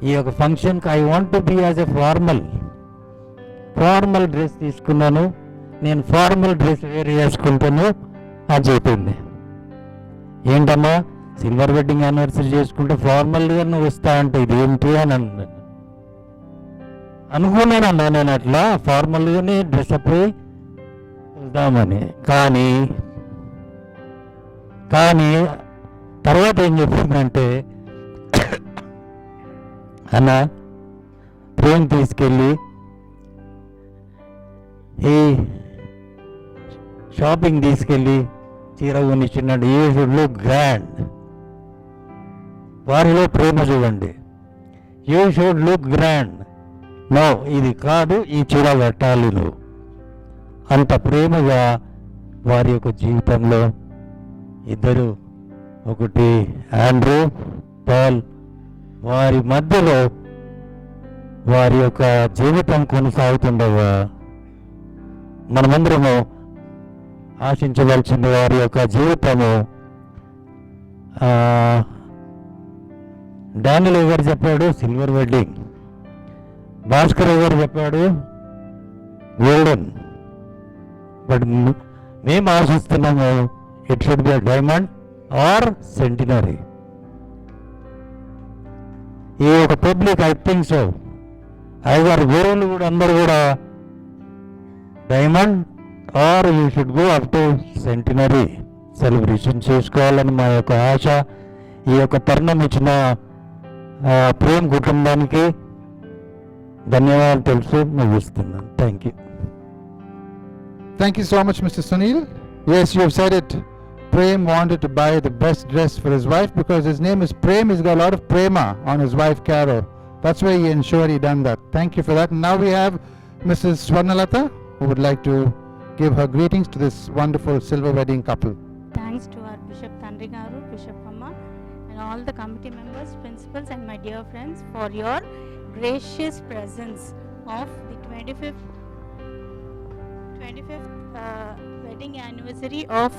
ఈ యొక్క ఫంక్షన్కి I want to be as a formal dress తీసుకున్నాను, నేను ఫార్మల్ డ్రెస్ వేర్ చేసుకుంటాను అని చెప్పింది. ఏంటమ్మా, సిల్వర్ వెడ్డింగ్ యానివర్సరీ చేసుకుంటే ఫార్మల్గా నువ్వు వస్తా అంటే ఇది ఏంటి అని అన్నాను. అనుకున్నానన్నా నేను అట్లా ఫార్మల్గానే డ్రెస్అప్ అయి వెళ్దామని. కానీ తర్వాత ఏం చెప్పిందంటే, అన్న ప్రేమ్ తీసుకెళ్ళి ఈ షాపింగ్ తీసుకెళ్ళి చీర కొనిచ్చినాడు. You should look grand. వారిలో ప్రేమ చూడండి. You should look grand. No, ఇది కాదు, ఈ చీర కట్టాలి నువ్వు. అంత ప్రేమగా వారి యొక్క జీవితంలో ఇద్దరు, ఒకటి ఆండ్రూ, పాల్, వారి మధ్యలో వారి యొక్క జీవితం కొనసాగుతుండగా మనమందరము ఆశించవలసిన వారి యొక్క జీవితము. డానియల్ గారు చెప్పాడు సిల్వర్ వెడ్డింగ్, భాస్కర్ గారు చెప్పాడు గోల్డెన్. బట్ మేము ఆశిస్తున్నాము it should be diamond are centenary. ఈ ఒక పబ్లిక్ ఐ థింక్ సో, అయ్యగారు గురువులు కూడా అందరూ కూడా diamond are you should go up to centenary celebration చేసుకోవాలని మా యొక్క ఆశ. ఈ యొక్క తరుణం ఇచ్చిన ప్రేమ్ కుటుంబానికి ధన్యవాదాలు తెలుసు ముగిస్తున్నాను. Thank you. Thank you so much, Mr. Sunil. Yes, you have said it. Prem wanted to buy the best dress for his wife because his name is Prem. He's got a lot of prema on his wife Carol. That's why he ensured he done that. Thank you for that. And now we have Mrs. Swarnalata, who would like to give her greetings to this wonderful silver wedding couple. Thanks to our Bishop Tandri Garu, Bishop Amma, and all the committee members, principals, and my dear friends for your gracious presence of the 25th wedding anniversary of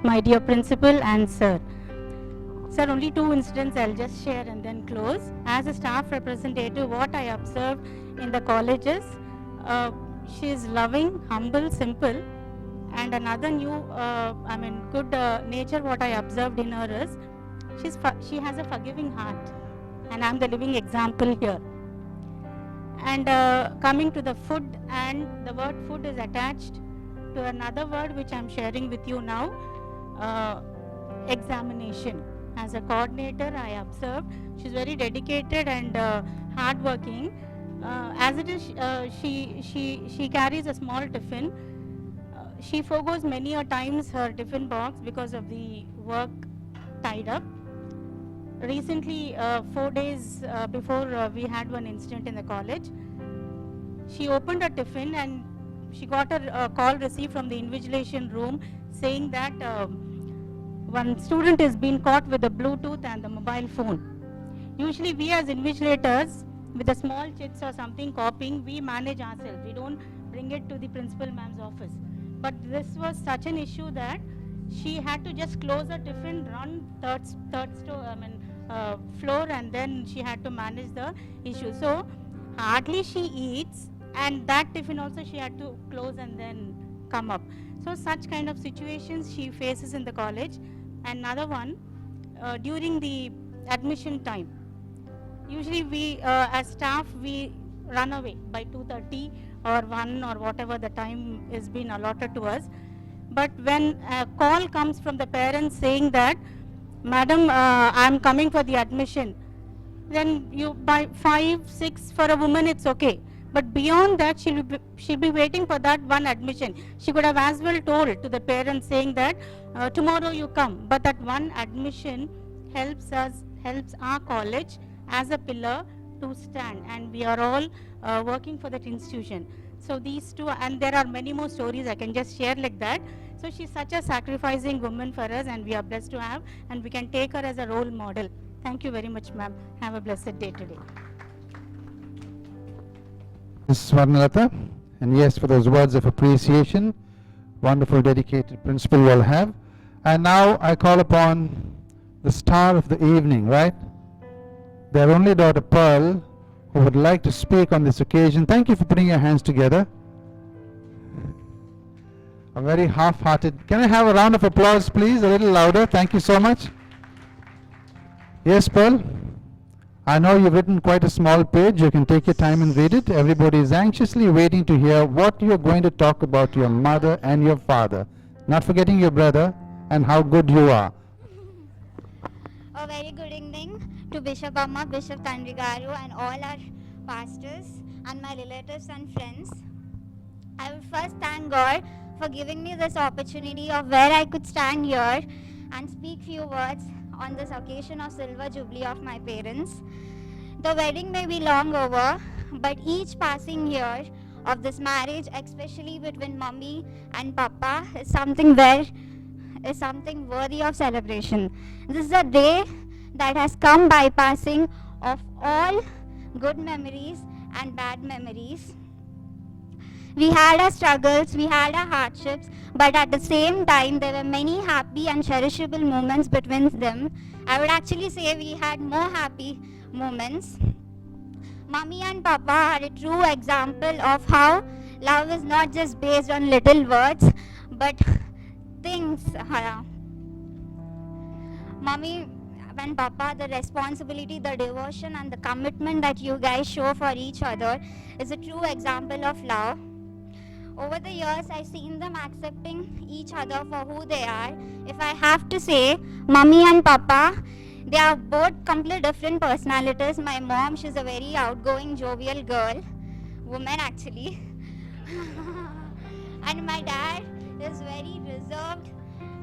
my dear principal and sir. Sir, only 2 incidents I'll just share and then close. As a staff representative, what I observed in the colleges, she is loving, humble, simple, and another new, good nature what I observed in her is, she has a forgiving heart, and I'm the living example here. And coming to the food, and the word food is attached to another word which I'm sharing with you now, examination. As a coordinator, I observed she's very dedicated and hardworking. As it is, she carries a small tiffin. She forgoes many a times her tiffin box because of the work tied up. Recently, 4 days before we had one incident in the college, she opened her tiffin and she got a call received from the invigilation room saying that one student is being caught with the Bluetooth and the mobile phone. Usually we as invigilators, with the small chits or something copying, we manage ourselves. We don't bring it to the principal ma'am's office. but this was such an issue that she had to just close her tiffin, run floor, and then she had to manage the issue. So hardly she eats, and that tiffin also she had to close and then come up. So such kind of situations she faces in the college. Another one, during the admission time, usually we as staff we run away by 2:30 or 1 or whatever the time is been allotted to us. But when a call comes from the parents saying that, madam, I'm coming for the admission, then you by 5, 6 for a woman it's okay. But beyond that, she'll be waiting for that one admission. She could have as well told to the parents saying that tomorrow you come. But that one admission helps our college as a pillar to stand, and we are all working for that institution. So these two, and there are many more stories I can just share like that. So she's such a sacrificing woman for us, and we are blessed to have, and we can take her as a role model. Thank you very much, ma'am. Have a blessed day today. Ms. Swarnalata, and yes, for those words of appreciation, wonderful dedicated principal you all have. And now I call upon the star of the evening, right? Their only daughter Pearl, who would like to speak on this occasion. Thank you for putting your hands together. A very half-hearted. Can I have a round of applause, please? A little louder. Thank you so much. Yes, Pearl? I know you've written quite a small page. You can take your time and read it. Everybody is anxiously waiting to hear what you're going to talk about your mother and your father, not forgetting your brother and how good you are. A very good evening to Bishop Amma, Bishop Tandrigaru, and all our pastors and my relatives and friends. I would first thank God for giving me this opportunity of where I could stand here and speak few words on this occasion of Silver Jubilee of my parents. The wedding may be long over, but each passing year of this marriage, especially between Mummy and Papa, is something worthy of celebration. This is a day that has come bypassing of all good memories and bad memories. We had our struggles, we had our hardships, but at the same time there were many happy and cherishable moments between them. I would actually say we had more happy moments. Mummy and Papa are a true example of how love is not just based on little words, but things. Mummy and Papa, the responsibility, the devotion and the commitment that you guys show for each other is a true example of love. Over the years, I've seen them accepting each other for who they are. If I have to say, Mummy and Papa, they are both completely different personalities. My mom, she's a very outgoing, jovial woman actually. And my dad is very reserved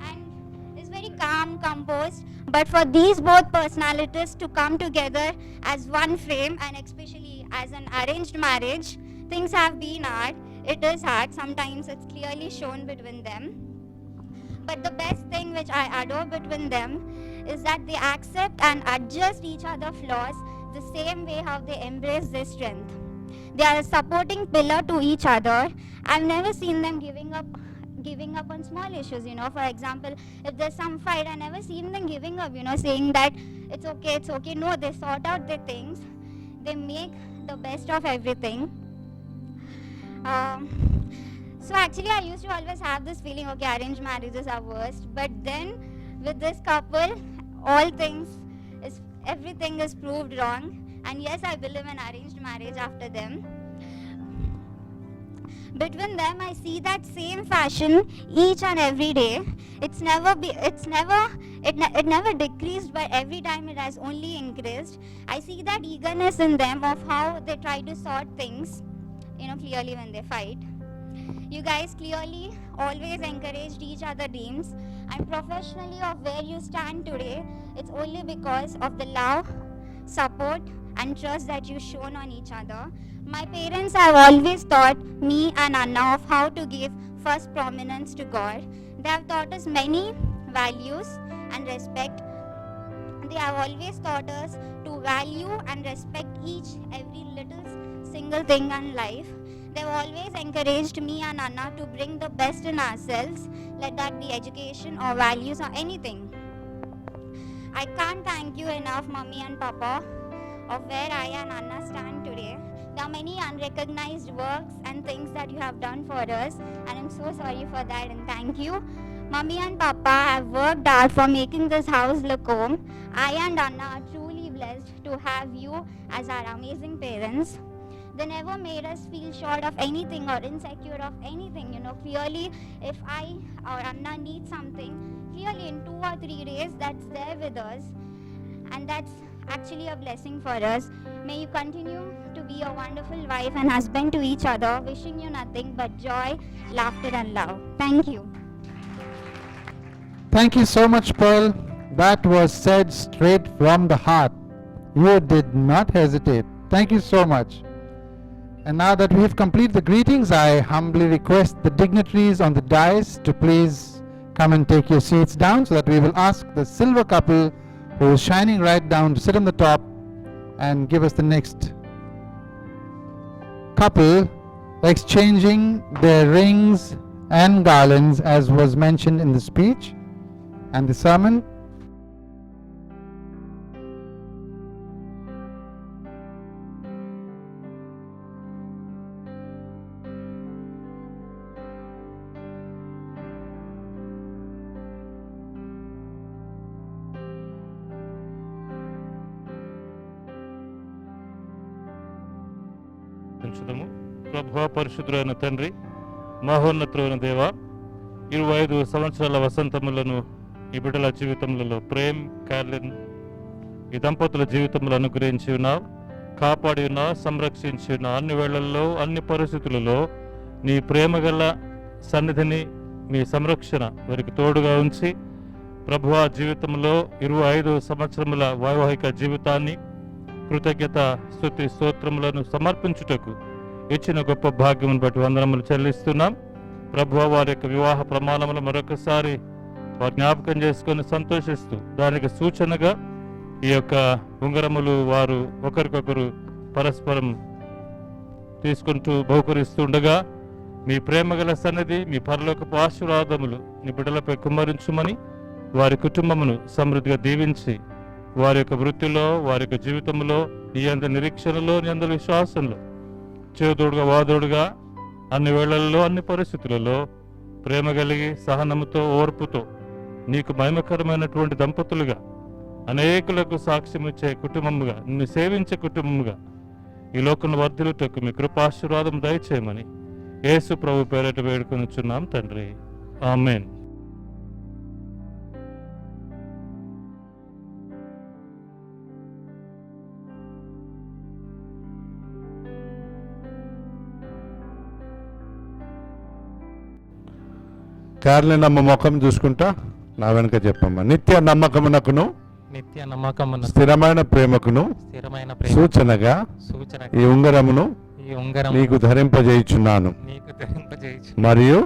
and is very calm, composed. But for these both personalities to come together as one frame, and especially as an arranged marriage, things have been hard. It is hard. Sometimes it's clearly shown between them. But the best thing which I adore between them is that they accept and adjust each other's flaws the same way how they embrace their strength. They are a supporting pillar to each other. I've never seen them giving up on small issues, For example, if there's some fight, I never seen them giving up, saying that it's okay. No, they sort out their things. They make the best of everything. So actually I used to always have this feeling, okay, arranged marriages are worst. But then with this couple, everything is proved wrong. And yes, I believe in arranged marriage after them. Between them, I see that same fashion each and every day. It never decreased, but every time it has only increased. I see that eagerness in them of how they try to sort things, clearly when they fight. You guys clearly always encouraged each other dreams, and professionally of where you stand today, it's only because of the love, support and trust that you've shown on each other. My parents have always taught me and Anna of how to give first prominence to God. They have taught us many values and respect. They have always taught us to value and respect every little single thing in life. They've always encouraged me and Anna to bring the best in ourselves, let that be education or values or anything. I can't thank you enough, Mummy and Papa, of where I and Anna stand today. There are many unrecognized works and things that you have done for us, and I'm so sorry for that, and thank you. Mummy and Papa have worked hard for making this house look home. I and Anna are truly blessed to have you as our amazing parents. They never made us feel short of anything or insecure of anything. Clearly, if I or Anna need something, clearly in 2 or 3 days, that's there with us. And that's actually a blessing for us. May you continue to be a wonderful wife and husband to each other. Wishing you nothing but joy, laughter and love. Thank you. Thank you so much, Pearl. That was said straight from the heart. You did not hesitate. Thank you so much. And now that we have completed the greetings, I humbly request the dignitaries on the dais to please come and take your seats down, so that we will ask the silver couple who is shining right down to sit on the top and give us the next couple, exchanging their rings and garlands as was mentioned in the speech and the sermon. ఉంచుదము. ప్రభువా, పరిశుద్ధుడైన తండ్రి, మహోన్నతుడైన దేవ, 25 సంవత్సరాల వసంతములను ఈ బిడ్డల జీవితములలో Prem Carlin ఈ దంపతుల జీవితంలో అనుగ్రహించి ఉన్నావు, కాపాడి ఉన్నావు, సంరక్షించి ఉన్నావు. అన్ని వేళల్లో అన్ని పరిస్థితులలో నీ ప్రేమగల సన్నిధిని, మీ సంరక్షణ వారికి తోడుగా ఉంచి ప్రభువా జీవితంలో 25 సంవత్సరముల వైవాహిక జీవితాన్ని కృతజ్ఞత స్తుతి స్తోత్రములను సమర్పించుటకు ఇచ్చిన గొప్ప భాగ్యమును బట్టి వందనములు చెల్లిస్తున్నాం. ప్రభువా, వారి యొక్క వివాహ ప్రమాణములు మరొకసారి వారు జ్ఞాపకం చేసుకొని సంతోషిస్తూ దానికి సూచనగా ఈ యొక్క ఉంగరములు వారు ఒకరికొకరు పరస్పరం తీసుకుంటూ బహుకరిస్తుండగా మీ ప్రేమగల సన్నిధి, మీ పరలోకపు ఆశీర్వాదములు నీ బిడ్డలపై కుమ్మరించుమని, వారి కుటుంబమును సమృద్ధిగా దీవించి వారి యొక్క వృత్తిలో, వారి యొక్క జీవితంలో, నీ అందరి నిరీక్షణలో, నీ అందరి విశ్వాసంలో చేదోడుగా వాదోడుగా అన్ని వేళల్లో అన్ని పరిస్థితులలో ప్రేమ కలిగి సహనముతో ఓర్పుతో నీకు మహిమకరమైనటువంటి దంపతులుగా అనేకులకు సాక్ష్యం ఇచ్చే కుటుంబముగా, నిన్ను సేవించే కుటుంబముగా ఈ లోకంలో వర్ధిల్లుటకు మీ కృపాశీర్వాదం దయచేయమని యేసు ప్రభు పేరిట వేడుకొనుచున్నాం తండ్రి. ఆమేన్. కార్లెన్ అమ్మ ముఖం చూసుకుంటా నా వెనుక చెప్పమ్మా. నిత్య నమ్మకమునకును నిత్య నమ్మకమున స్థిరమైన ప్రేమకును స్థిరమైన ప్రేమ సూచనగా సూచన ఈ ఉంగరమును ఈ ఉంగరం నీకు ధరింపజేయుచున్నాను, నీకు ధరింపజేయు మరియు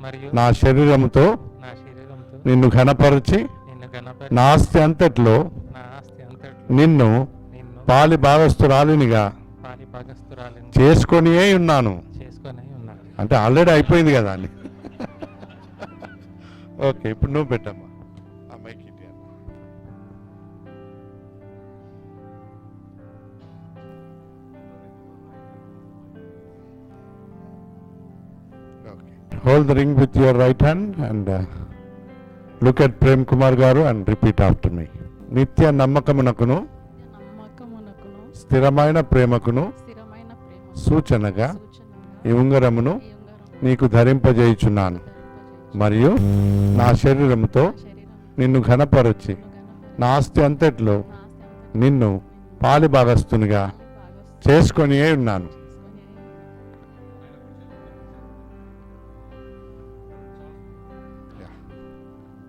మరియు నా శరీరముతో నా శరీరంతో నిన్ను ఘనపరచి నిన్ను గణపరి నా ఆస్తి అంతట్లో నా ఆస్తి అంతట్లో నిన్ను నిన్ను పాలి భాగస్తురాలినిగా పాలి భాగస్తురాలిని చేసుకొనియే ఉన్నాను. చేసుకొని ఉన్నాను. అంటే ఆల్రెడీ అయిపోయింది కదా అని. ఓకే, ఇప్పుడు నువ్వు పెట్టమ్మా. ఆ మైక్ ఇటు అన్న. Okay. Hold the ring with your right hand and look at Prem Kumar garu and repeat after me. నిత్య నమ్మకమునకును నమ్మకమునకును స్థిరమైన ప్రేమకును స్థిరమైన ప్రేమ సూచనగా సూచనగా ఈ ఉంగరమును ఈ ఉంగరం నీకు ధరింపజేయుచున్నాను, మరియు నా శరీరముతో నిన్ను ఘనపరచి నా ఆస్తి అంతట్లో నిన్ను పాలి భాగస్తునిగా చేసుకొనియే ఉన్నాను.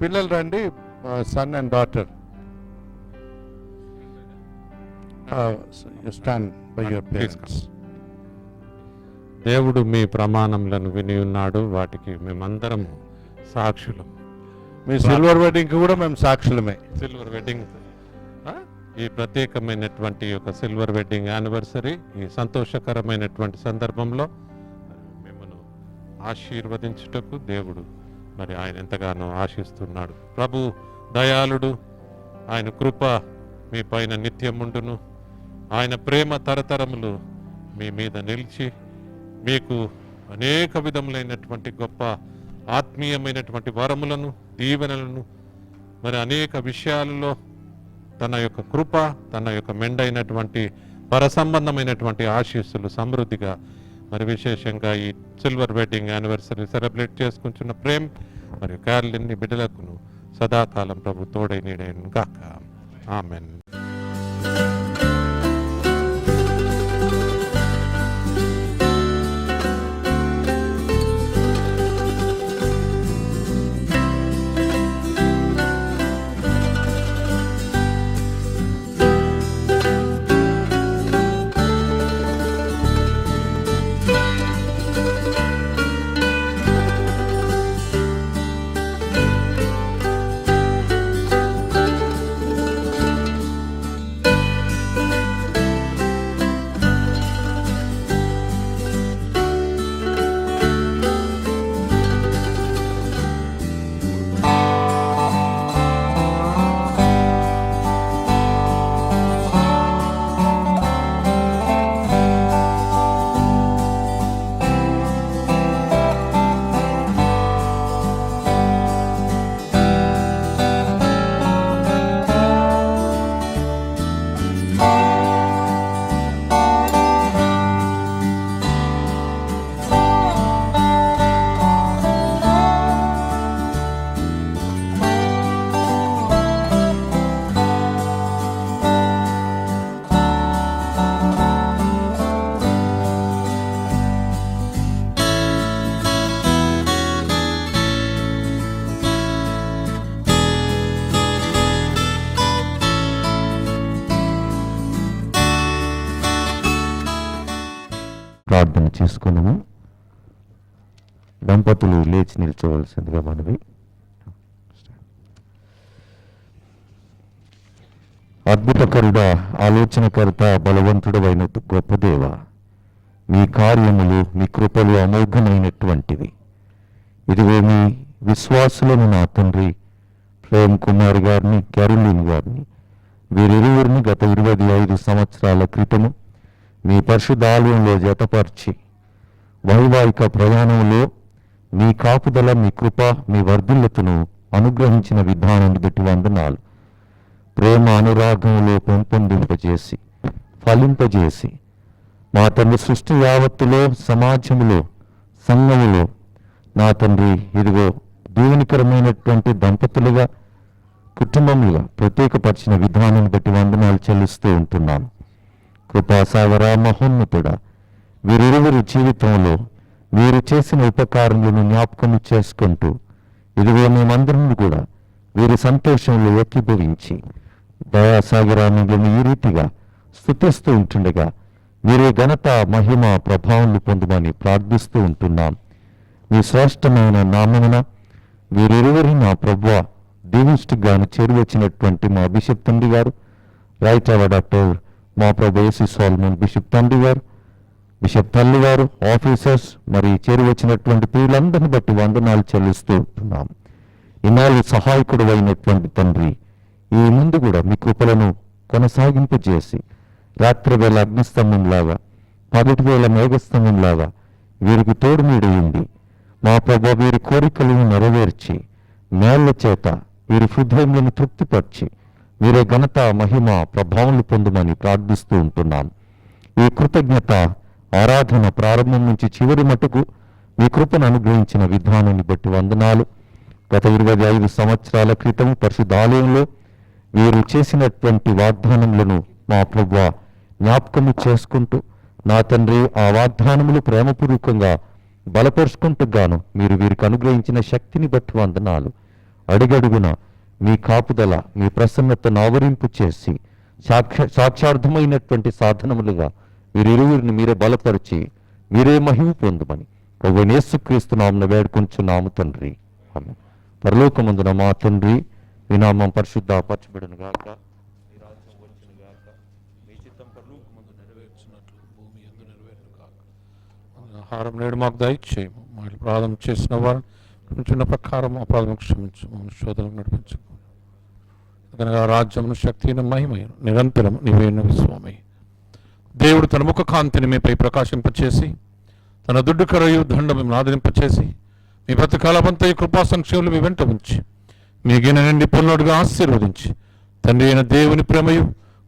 పిల్లలు రండి, son and daughter. Stand by your parents. దేవుడు మీ ప్రమాణములను విని ఉన్నాడు, వాటికి మేమందరం సాక్షులం. మీ సిల్వర్ వెడ్డింగ్కి కూడా మేము సాక్షులమే. సిల్వర్ వెడ్డింగ్, ఈ ప్రత్యేకమైనటువంటి ఒక సిల్వర్ వెడ్డింగ్ యానివర్సరీ, ఈ సంతోషకరమైనటువంటి సందర్భంలో ఆశీర్వదించుటకు దేవుడు మరి ఆయన ఎంతగానో ఆశిస్తున్నాడు. ప్రభు దయాళుడు, ఆయన కృప మీ పైన నిత్యముండును. ఆయన ప్రేమ తరతరములు మీ మీద నిలిచి మీకు అనేక విధములైనటువంటి గొప్ప ఆత్మీయమైనటువంటి వరములను, దీవెనలను, మరి అనేక విషయాలలో తన యొక్క కృప, తన యొక్క మెండైనటువంటి పరసంబంధమైనటువంటి ఆశీస్సులు సమృద్ధిగా, మరి విశేషంగా ఈ సిల్వర్ వెడ్డింగ్ యానివర్సరీ సెలబ్రేట్ చేసుకుంటున్న ప్రేమ్ మరియు క్యారలిన్ బిడ్డలకును సదాకాలం ప్రభు తోడై నీడైను గాక. ఆమెన్. ప్రార్థన చేసుకున్నాము. దంపతులు లేచి నిల్చోవలసిందిగా మనవి. అద్భుతకరుడా, ఆలోచనకర్త, బలవంతుడైన గొప్ప దేవ, మీ కార్యములు, మీ కృపలు అమోఘమైనటువంటివి. ఇదిగో మీ విశ్వాసులను నా తండ్రి ప్రేమ్ కుమార్ గారిని, క్యారోలిన్ గారిని, వీరిరువురిని గత 25 సంవత్సరాల క్రితము మీ పరిశుద్ధాలయంలో జతపరిచి వైవాహిక ప్రయాణంలో మీ కాపుదల, మీ కృప, మీ వర్ధిల్లతను అనుగ్రహించిన విధానాన్ని బట్టి వందనాలు. ప్రేమ అనురాగంలో పెంపొందింపజేసి ఫలింపజేసి మా తండ్రి సృష్టి యావత్తులో, సమాజంలో, సంఘములో నా తండ్రి ఇదిగో దీవెనికరమైనటువంటి దంపతులుగా, కుటుంబములుగా ప్రత్యేకపరిచిన విధానాన్ని బట్టి వందనాలు చెల్లిస్తూ ఉంటున్నాను. కృపాసాగర మహోన్నతుడా, వీరిరువురి జీవితంలో వీరు చేసిన ఉపకారములను జ్ఞాపకము చేసుకుంటూ ఇదిగో మేమందరం కూడా వీరి సంతోషంలో ఏకీభవించి దయాసాగరాన్ని ఈ రీతిగా స్తుతిస్తూ ఉంటుండగా వీరి ఘనత, మహిమ, ప్రభావాలు పొందమని ప్రార్థిస్తూ ఉంటున్నాం. మీ శ్రేష్టమైన నామమున వీరిరువురి నా ప్రభువా దీవిష్టిగాను చేరువచ్చినటువంటి మా బిషప్ తండ్రి గారు, రైట్ అవర్ డాక్టర్ మా ప్రభు ఏసీ సోలమన్, బిషప్ తండ్రి గారు, బిషప్ తల్లి గారు, ఆఫీసర్స్, మరి చేరువచ్చినటువంటి ప్రియులందరిని బట్టి వందనాలు చెల్లిస్తూ ఉంటున్నాం. ఇన్నాళ్ళు సహాయకుడు అయినటువంటి తండ్రి, ఈ ముందు కూడా మీ కృపలను కొనసాగింపజేసి రాత్రి వేళ అగ్నిస్తంభంలాగా, పగటి వేళ మేఘస్తంభంలాగా వీరికి తోడు నీడయింది. మా ప్రభు వీరి కోరికలను నెరవేర్చి మేళ్ల చేత వీరి హృదయములను తృప్తిపరిచి వీరే ఘనత, మహిమ, ప్రభావాలు పొందమని ప్రార్థిస్తూ ఉంటున్నాం. ఈ కృతజ్ఞత ఆరాధన ప్రారంభం నుంచి చివరి మటుకు మీ కృపను అనుగ్రహించిన విధానాన్ని బట్టి వందనాలు. గత 25 సంవత్సరాల క్రితం పరిశుద్ధాలయంలో వీరు చేసినటువంటి వాగ్దానములను మా ప్రభువా జ్ఞాపకము చేసుకుంటూ నా తండ్రి ఆ వాగ్దానములు ప్రేమపూర్వకంగా బలపరుచుకుంటూ గాను మీరు వీరికి అనుగ్రహించిన శక్తిని బట్టి వందనాలు. అడుగడుగున మీ కాపుదల, మీ ప్రసన్నతను ఆవరింపు చేసి సాక్షార్థమైనటువంటి సాధనములుగా వీరిరువురిని మీరే బలపరిచి మీరే మహిమ పొందుమని ప్రభువైన యేసుక్రీస్తు నామమున వేడుకొంచున్నాము తండ్రి. ఆమేన్. పరలోకమందున మా తండ్రి, మీ నామం పరిశుద్ధపరచబడును గాక, మీ రాజ్యం వచ్చును గాక, మీ చిత్తం పరలోకమందు నెరవేర్చున్నట్లు భూమి యందు నెరవేరును గాక. ఆహారం నేడు మాకు దయచేయము, మా వాళ్ళు ప్రార్థన చేసిన వారు క్షమించిన ప్రకారం అపరాధం క్షమించు, శోధనకు నడిపించు. కనుక రాజ్యమును శక్తిని మహిమను నిరంతరం నీవేన స్వామి. దేవుడు తన ముఖ కాంతిని మీపై ప్రకాశింపచేసి తన దుడ్డు కరయు దండం మిమ్మల్ని ఆదరింపచేసి మీ బ్రతకాలమంతయు కృపా సంక్షేములు మీ వెంట ఉంచి మీ గిన నుండి పొన్నోడుగా ఆశీర్వదించి తండ్రి అయిన దేవుని ప్రేమయు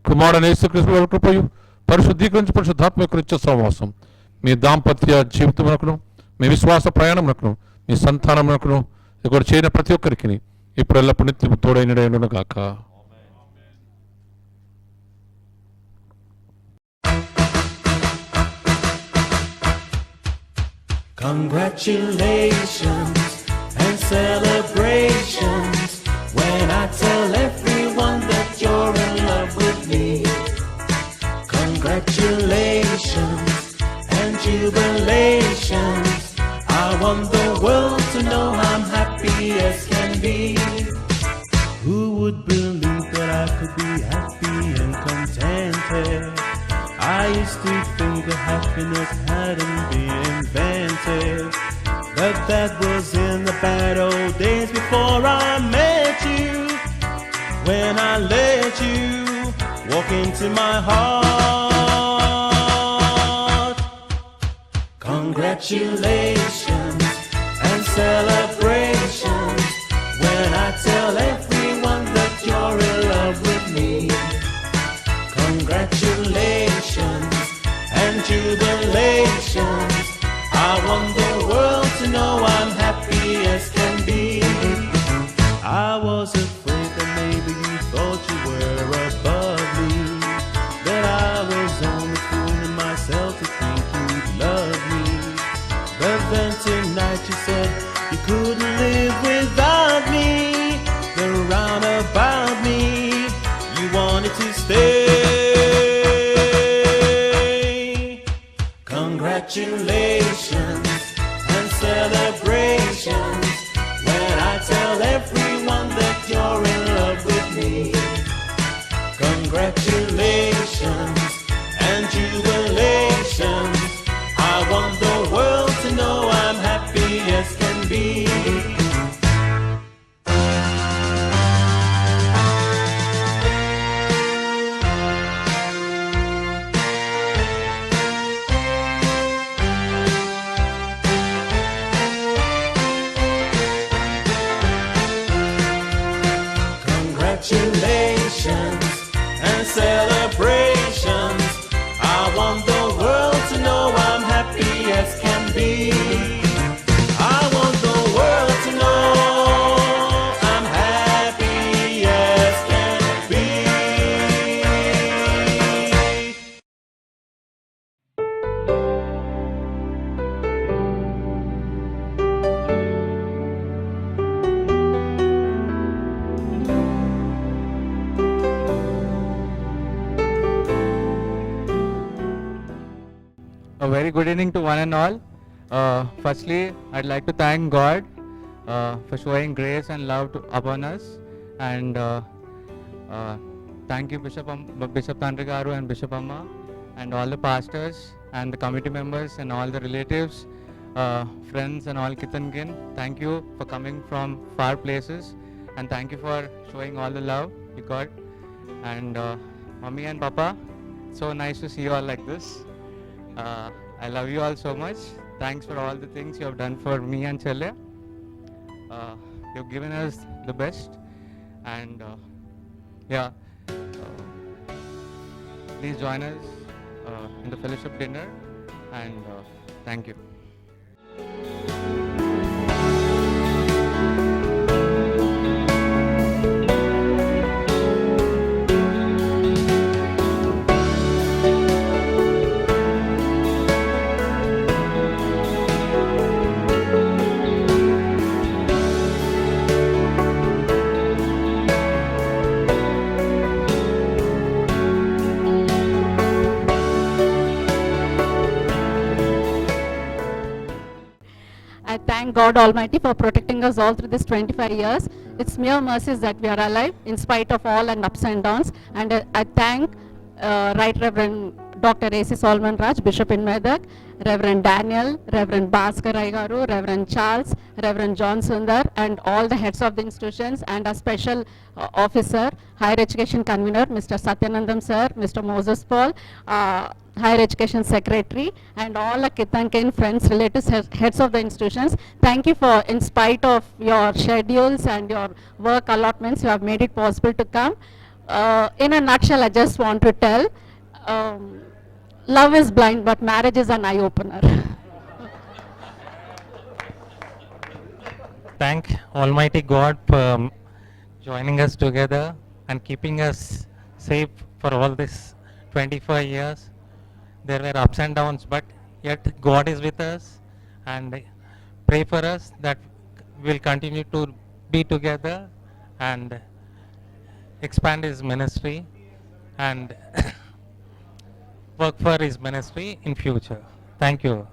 కుమారుడైన యేసుక్రీస్తు వారి కృపయు పరిశుద్ధీకరించి పరిశుద్ధాత్మక నిత్య సహవాసం మీ దాంపత్య జీవితమునకును మీ విశ్వాస ప్రయాణమునకును మీ సంతానమునకును ఇక్కడ చేయని ప్రతి ఒక్కరికి ఇప్పుడు ఎల్లప్పుడు నిత్యము తోడైనడైనను గాక. Congratulations and celebrations when I tell everyone that you're in love with me. Congratulations and jubilations. I want the world to know I'm happy as can be. Who would believe that I could be happy and contented? I used to think that happiness hadn't been invented, but that was in the bad old days before I met you. When I let you walk into my heart. Congratulations and celebrations when I tell everyone that you're in love with me. Congratulations and jubilations. I want the world to know I'm happy as can be. I was afraid that maybe you thought you were above me, that I was only fooling myself to think you'd love me. But then tonight you said you couldn't live without me. Then round about me you wanted to stay. Congratulations and celebrations when I tell everyone that you're in love with me. Congratulations and jubilations. I want the world to know I'm happy as can be. Congratulations and celebrations. I want the world to know I'm happy as can be. I want the world to know I'm happy as can be. A very good evening to one and all. Firstly, I'd like to thank God for showing grace and love upon us, and thank you Bishop Tandri Garu and Bishop Amma and all the pastors and the committee members and all the relatives, friends and all kith and kin. Thank you for coming from far places, and thank you for showing all the love you got. And Mummy and Papa, so nice to see you all like this. I love you all so much. Thanks for all the things you have done for me and Chelle. You've given us the best, and please join us in the fellowship dinner, and thank you. I thank God Almighty for protecting us all through this 25 years. It's mere mercies that we are alive in spite of all and ups and downs. And I thank Right Reverend Dr. A.C. Solomon Raj, Bishop in Medak, Reverend Daniel, Reverend Bhaskar Aigaru, Reverend Charles, Reverend John Sundar, and all the heads of the institutions, and a special officer, Higher Education Convener, Mr. Satyanandam Sir, Mr. Moses Paul, Higher Education Secretary, and all the Kitankin friends, relatives, heads of the institutions. Thank you for, in spite of your schedules and your work allotments, you have made it possible to come. In a nutshell, I just want to tell, love is blind, but marriage is an eye-opener. Thank Almighty God for joining us together and keeping us safe for all this 25 years. There were ups and downs, but yet God is with us, and pray for us that we'll continue to be together and expand His ministry and work for His ministry in future. Thank you.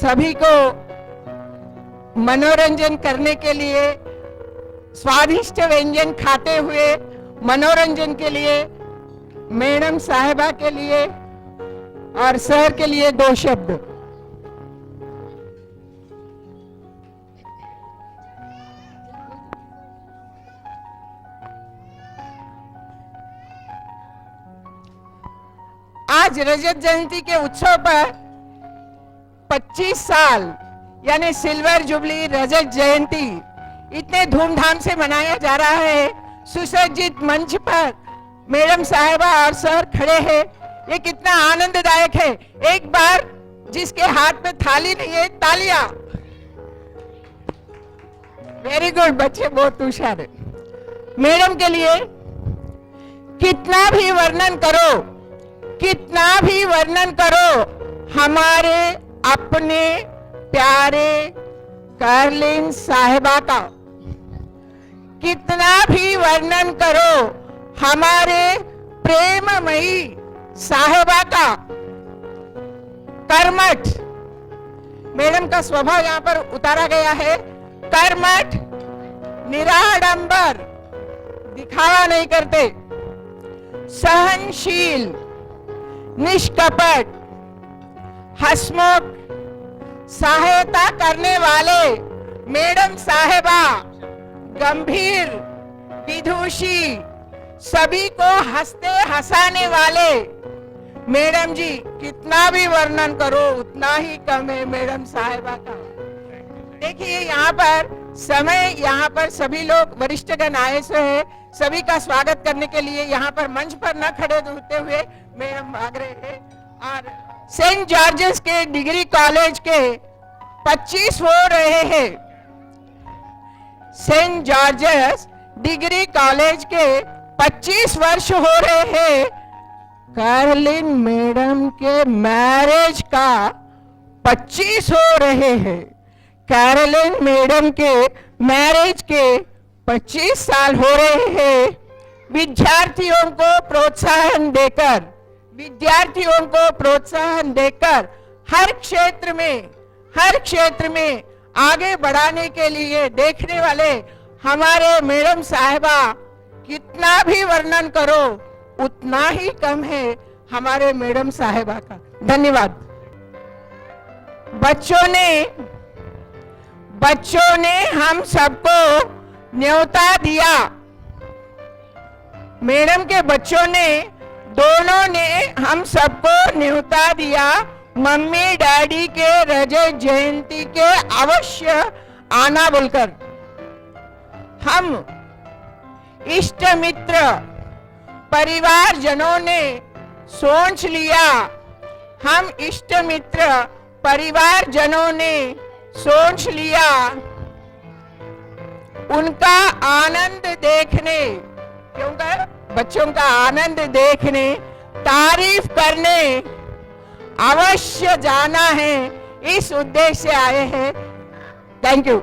सभी को मनोरंजन करने के लिए, स्वादिष्ट व्यंजन खाते हुए मनोरंजन के लिए मैडम साहिबा के लिए और सर के लिए 2 शब्द। आज रजत जयंती के उत्सव पर 25 साल यानी सिल्वर जुबली रजत जयंती इतने धूमधाम से मनाया जा रहा है। सुसज्जित मंच पर मैडम साहिबा और सर खड़े हैं, ये कितना आनंददायक है। एक बार जिसके हाथ में थाली नहीं है, तालियां। वेरी गुड, बच्चे बहुत होशियार है। मैडम के लिए कितना भी वर्णन करो, कितना भी वर्णन करो, हमारे अपने प्यारे कार्लिन साहिबा का, कितना भी वर्णन करो हमारे प्रेममयी साहिबा का। कर्मठ, मैडम का स्वभाव यहाँ पर उतारा गया है। कर्मठ, निराडंबर, दिखावा नहीं करते, सहनशील, निष्कपट, हंसमुख, सहायता करने वाले मैडम साहिबा, गंभीर, विदुषी, सभी को हंसते हंसाने वाले मैडम जी। कितना भी वर्णन करो उतना ही कम है मैडम साहिबा का। देखिए यहाँ पर समय, यहाँ पर सभी लोग वरिष्ठगण आए से है, सभी का स्वागत करने के लिए यहाँ पर मंच पर न खड़े होते हुए मैडम भाग रहे हैं। और सेंट जॉर्जेस के डिग्री कॉलेज के 25 हो रहे हैं। सेंट जॉर्जेस डिग्री कॉलेज के 25 वर्ष हो रहे हैं। कार्लिन मैडम के मैरिज का 25 हो रहे हैं। कैरोलिन मैडम के मैरिज के 25 साल हो रहे हैं। विद्यार्थियों को प्रोत्साहन देकर, विद्यार्थियों को प्रोत्साहन देकर हर क्षेत्र में आगे बढ़ाने के लिए देखने वाले हमारे मैडम साहिबा, कितना भी वर्णन करो उतना ही कम है हमारे मैडम साहिबा का। धन्यवाद। बच्चों ने हम सबको न्योता दिया। मैडम के बच्चों ने, दोनों ने हम सबको न्योता दिया। मम्मी डैडी के रजत जयंती के अवश्य आना बोलकर। हम इष्ट मित्र परिवार जनों ने सोच लिया, हम इष्ट मित्र परिवार जनों ने सोच लिया, उनका आनंद देखने, क्योंकि बच्चों का आनंद देखने, तारीफ करने अवश्य जाना है। इस उद्देश्य से आए हैं। Thank you.